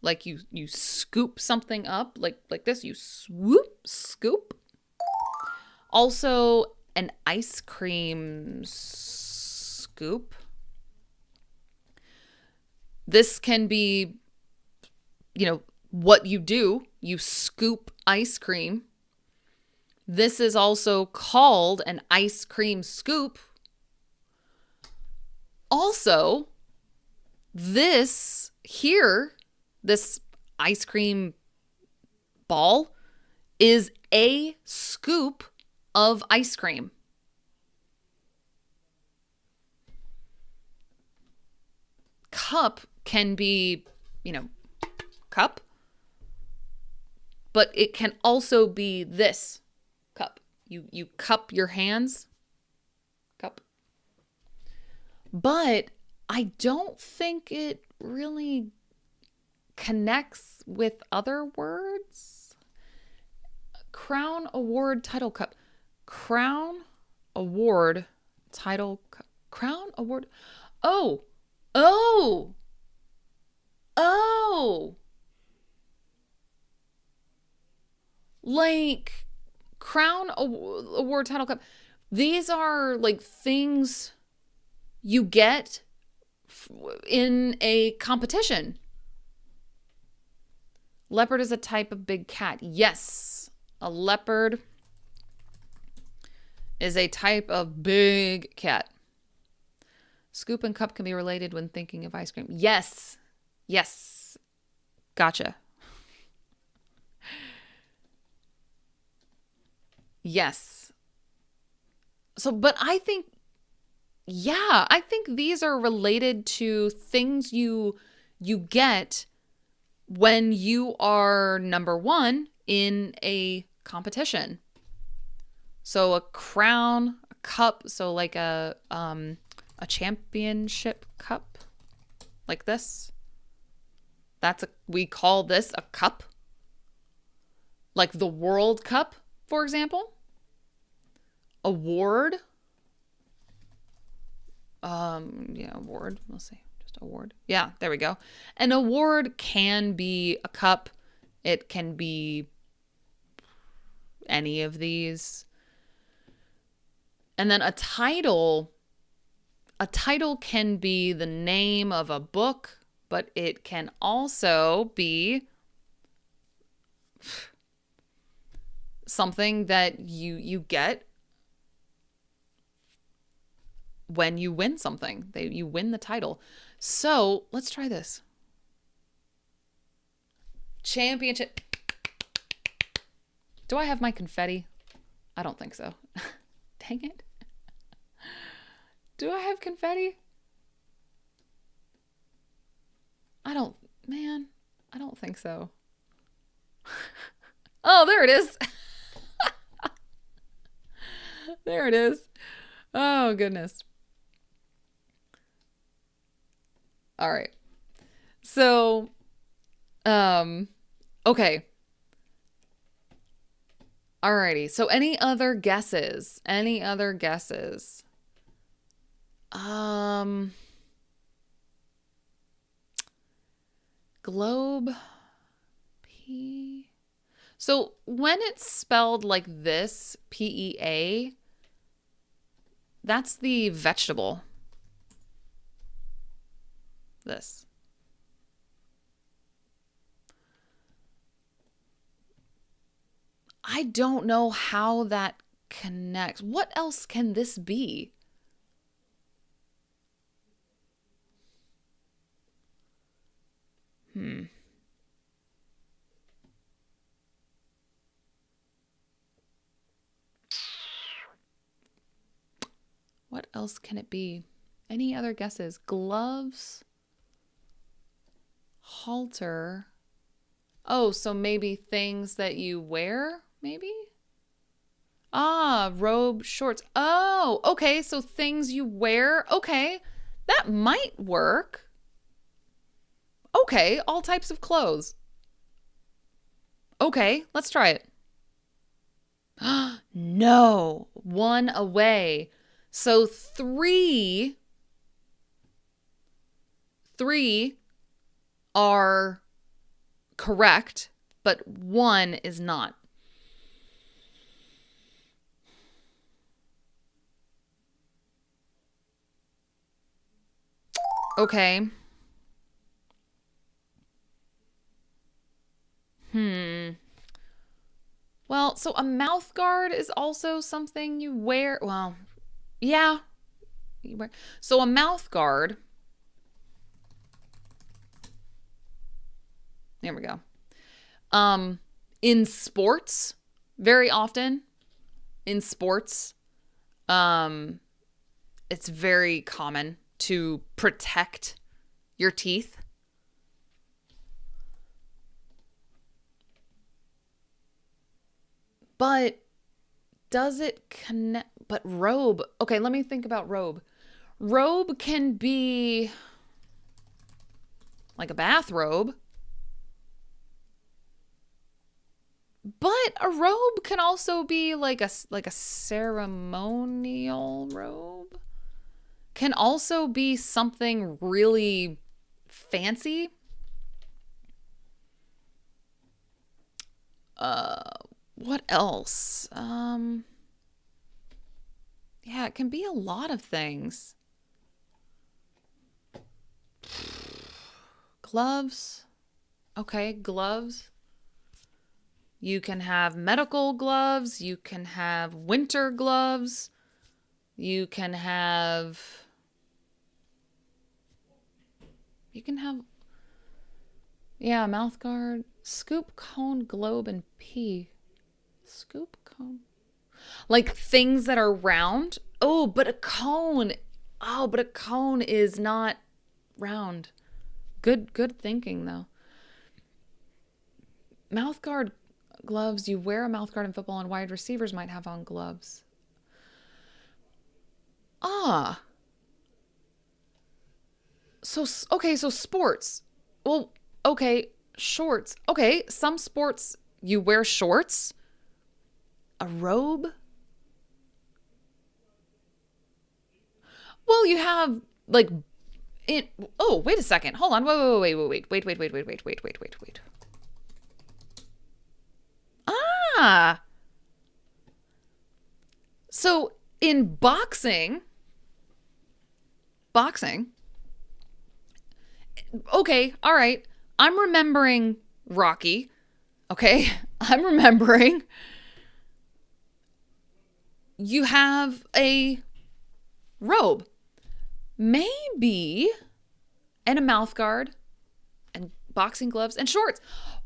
like you scoop something up like this, you swoop, scoop. Also, an ice cream scoop. This can be, what you do. You scoop ice cream. This is also called an ice cream scoop. Also, this ice cream ball is a scoop of ice cream. Cup can be, cup, but it can also be this cup. You cup your hands, cup. But I don't think it really connects with other words. Crown, award, title, cup. Crown, award, title, cup. Crown, award. Oh. Like crown, award, title, cup. These are like things you get in a competition. Leopard is a type of big cat. Yes, a leopard is a type of big cat. Scoop and cup can be related when thinking of ice cream. Yes. Gotcha. Yes. So, but I think these are related to things you get when you are number one in a competition. So a crown, a cup, so like a championship cup, like this. We call this a cup. Like the World Cup, for example. Award. Award. We'll see. Just award. Yeah, there we go. An award can be a cup. It can be any of these. And then a title can be the name of a book, but it can also be something that you get when you win something. You win the title. So let's try this. Championship. Do I have my confetti? I don't think so. Dang it. Do I have confetti? I don't think so. Oh, there it is. There it is. Oh, goodness. All right. So, okay. Alrighty. So any other guesses? Globe. P. So when it's spelled like this, PEA, that's the vegetable. This. I don't know how that connects. What else can this be? What else can it be? Any other guesses? Gloves? Halter? Oh, so maybe things that you wear, maybe? Ah, robe, shorts. Oh, okay, so things you wear. Okay, that might work. Okay, all types of clothes. Okay, let's try it. No, one away. So three are correct, but one is not. Okay. Well, so a mouth guard is also something you wear. Well, yeah. So a mouth guard. There we go. In sports, very often in sports, it's very common to protect your teeth. But does it connect? But robe. Okay, let me think about robe. Robe can be like a bathrobe. But a robe can also be like a ceremonial robe. Can also be something really fancy. What else? Yeah, it can be a lot of things. Gloves. Okay, gloves. You can have medical gloves. You can have winter gloves. You can have. Yeah, mouth guard. Scoop, cone, globe, and pea. Scoop, cone. Like things that are round. Oh, but a cone. Oh, but a cone is not round. Good thinking though. Mouth guard gloves. You wear a mouth guard in football, and wide receivers might have on gloves. Ah. So okay, so sports. Well, okay, shorts. Okay, some sports you wear shorts. A robe. Well, you have like it. Oh, wait a second. Hold on. Wait. Ah. So in boxing. Okay, all right. I'm remembering Rocky. Okay, I'm remembering. You have a robe, maybe, and a mouth guard, and boxing gloves and shorts.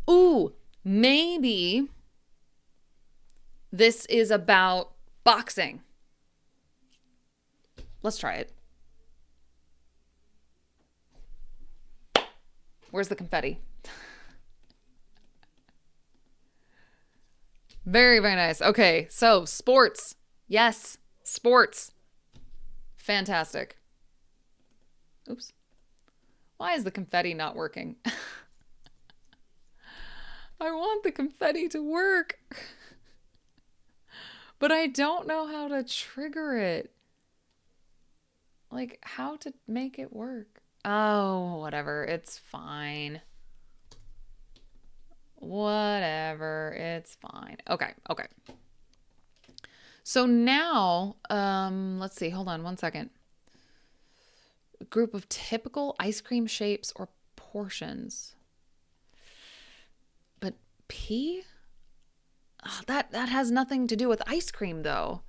Ooh, maybe this is about boxing. Let's try it. Where's the confetti? Very, very nice. Okay, so sports. Yes, sports. Fantastic. Oops. Why is the confetti not working? I want the confetti to work. But I don't know how to trigger it. Like, how to make it work. Oh, whatever. It's fine. Whatever. It's fine. Okay. So now, let's see. Hold on one second. A group of typical ice cream shapes or portions. But pea? Oh, that has nothing to do with ice cream though.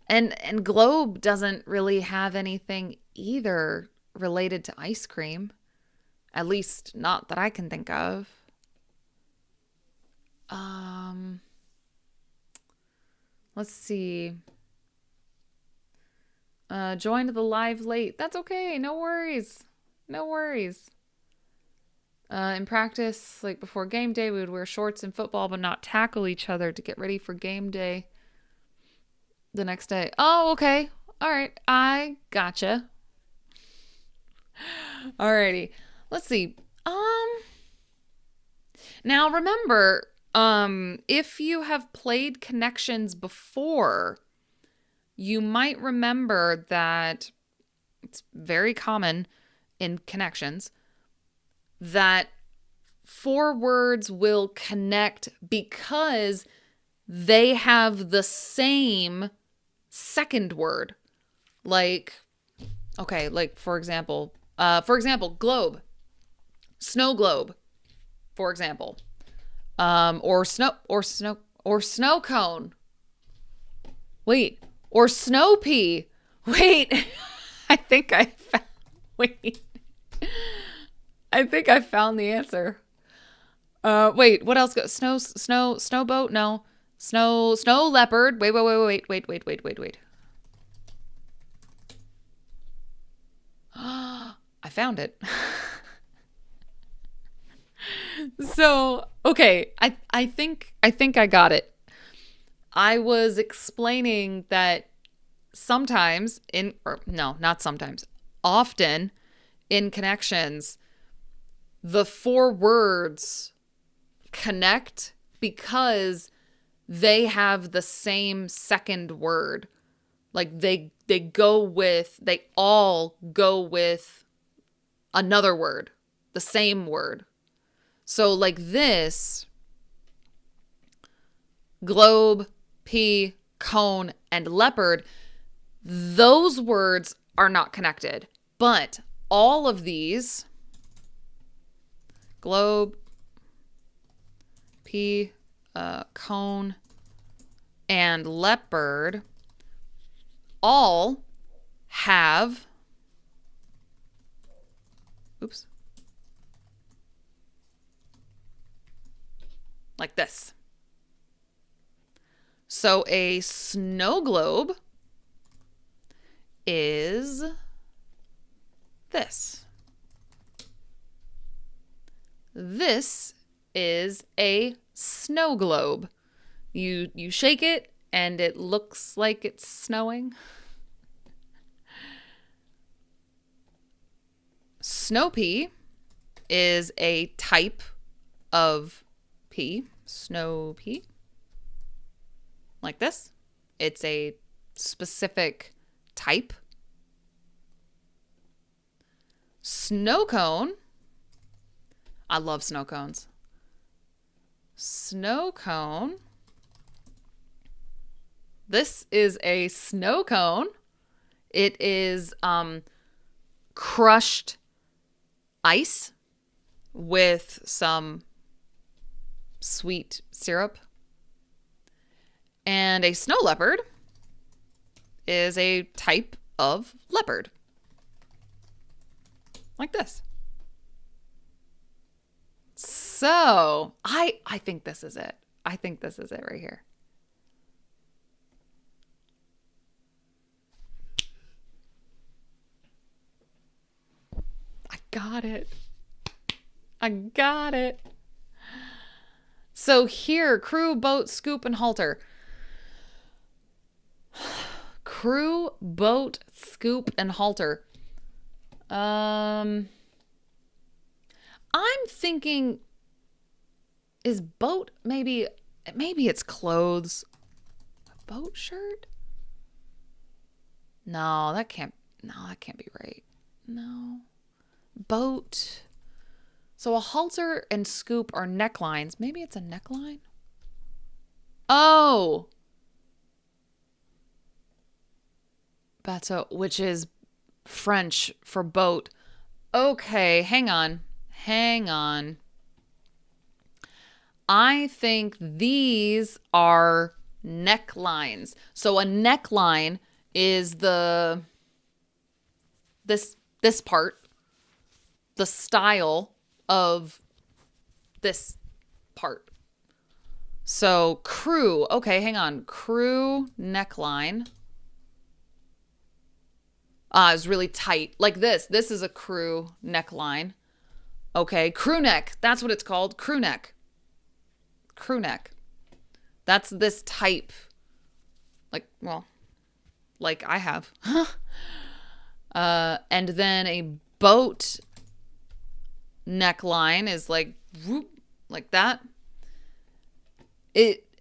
And globe doesn't really have anything either related to ice cream. At least not that I can think of. Let's see. Joined the live late. That's okay. No worries. In practice, like before game day, we would wear shorts in football but not tackle each other to get ready for game day the next day. Oh, okay. All right. I gotcha. Alrighty. Let's see. Now remember, if you have played Connections before, you might remember that it's very common in Connections that four words will connect because they have the same second word. Like, okay, like for example, globe, snow globe, for example, or snow cone. Wait, or snow pea. Wait, I think I found. Wait, I think I found the answer. Wait, what else? Snow boat? No, snow leopard. Wait. I found it. So, okay, I think I got it. I was explaining that sometimes not sometimes, often in connections, the four words connect because they have the same second word. Like they all go with another word, the same word. So like this, globe, pea, cone, and leopard, those words are not connected. But all of these, globe, pea, cone, and leopard, all have, like this. So a snow globe is this. This is a snow globe. You shake it and it looks like it's snowing. Snow pea is a type of pea. Snow pea. Like this. It's a specific type. Snow cone. I love snow cones. Snow cone. This is a snow cone. It is crushed ice with some sweet syrup. And a snow leopard is a type of leopard. Like this. So, I think this is it. I think this is it right here. I got it. So here, crew, boat, scoop, and halter. Crew, boat, scoop, and halter. I'm thinking, is boat maybe it's clothes? A boat shirt? No, that can't be right. No. Boat. So a halter and scoop are necklines. Maybe it's a neckline? Oh. Bateau, which is French for boat. Okay, hang on. I think these are necklines. So a neckline is this part, the style of this part. So crew, okay, hang on. Crew neckline. Is really tight. Like this. This is a crew neckline. Okay, crew neck. That's what it's called. Crew neck. Crew neck. That's this type. Like I have. And then a boat neckline is like whoop, like that.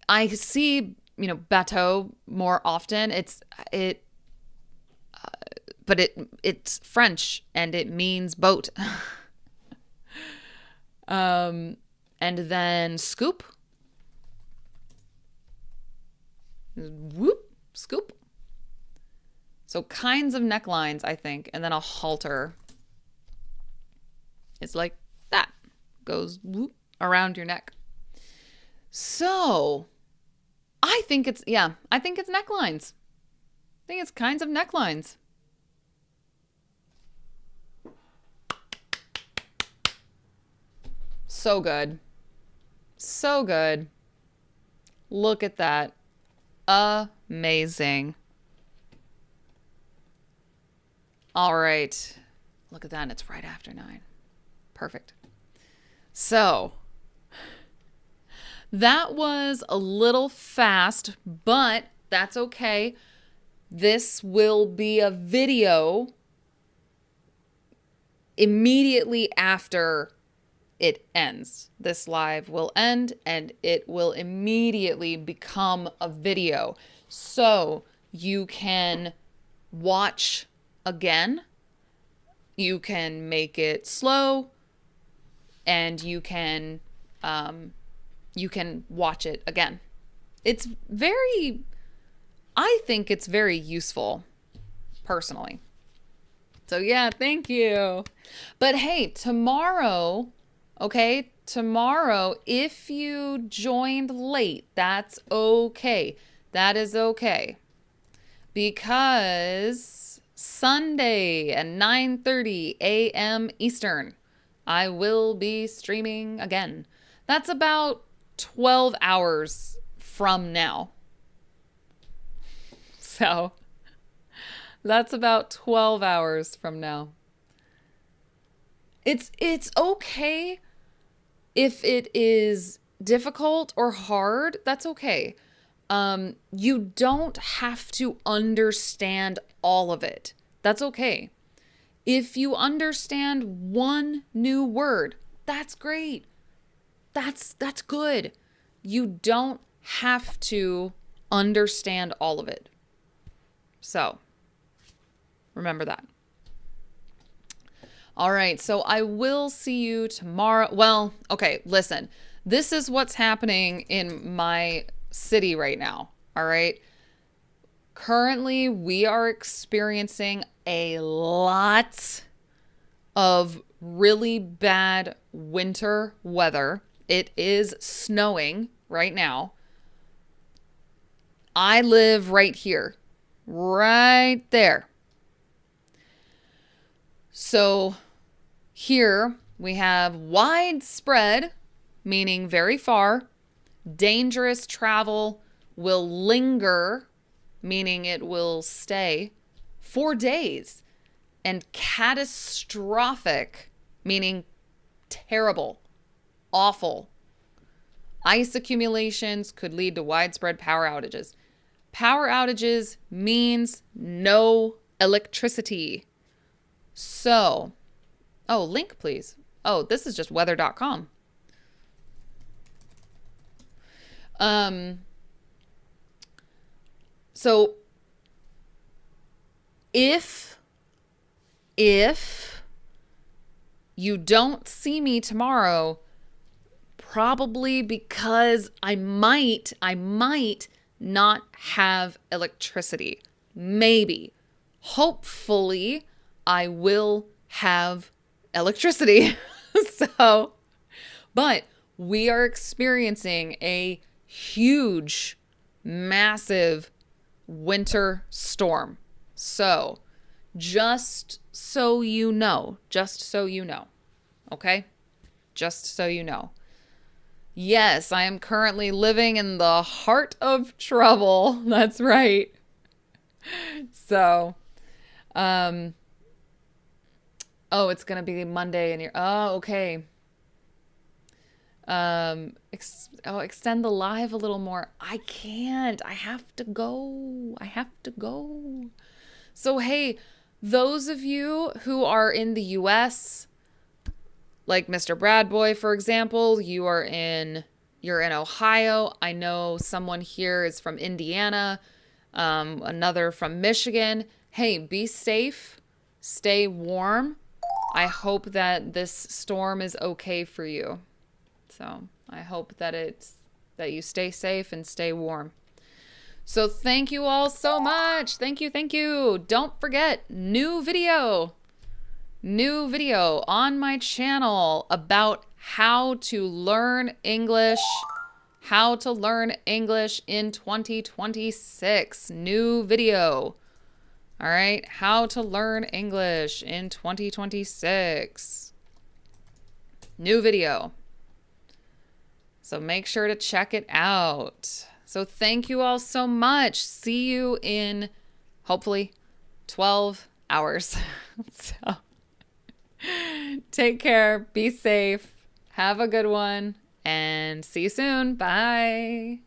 I see, bateau more often. But it's French and it means boat. And then scoop. Whoop, scoop. So kinds of necklines, I think. And then a halter. It's like that. Goes whoop around your neck. So I think it's necklines. I think it's kinds of necklines. So good. So good. Look at that. Amazing. All right. Look at that. And it's right after 9. Perfect. So that was a little fast, but that's okay. This will be a video immediately after it ends. This live will end and it will immediately become a video. So you can watch again. You can make it slow and you can watch it again. I think it's very useful personally. So yeah, thank you. But hey, tomorrow, if you joined late, that's okay. That is okay. Because Sunday at 9:30 a.m. Eastern, I will be streaming again. That's about 12 hours from now. So that's about 12 hours from now. It's okay if it is difficult or hard. That's okay. You don't have to understand all of it. That's okay. If you understand one new word, that's great. That's good. You don't have to understand all of it. So, remember that. All right, so I will see you tomorrow. Well, okay, listen. This is what's happening in my city right now, all right? Currently, we are experiencing a lot of really bad winter weather. It is snowing right now. I live right here, right there. So here we have widespread, meaning very far. Dangerous travel will linger, meaning it will stay, for days. And catastrophic, meaning terrible, awful. Ice accumulations could lead to widespread power outages. Power outages means no electricity. So, link please. Oh, this is just weather.com. So if you don't see me tomorrow, probably because I might not have electricity. Maybe. Hopefully, I will have electricity. But we are experiencing a huge, massive winter storm. So, just so you know, okay? Just so you know. Yes, I am currently living in the heart of trouble. That's right. So, it's going to be Monday and okay. Extend the live a little more. I can't. I have to go. So, hey, those of you who are in the US, like Mr. Bradboy, for example, you're in Ohio. I know someone here is from Indiana, another from Michigan. Hey, be safe, stay warm, I hope that this storm is okay for you. So I hope that that you stay safe and stay warm. So thank you all so much. Thank you, thank you. Don't forget, new video on my channel about how to learn English in 2026. New video. All right, how to learn English in 2026. New video. So make sure to check it out. So thank you all so much. See you in hopefully 12 hours. So take care, be safe, have a good one, and see you soon. Bye.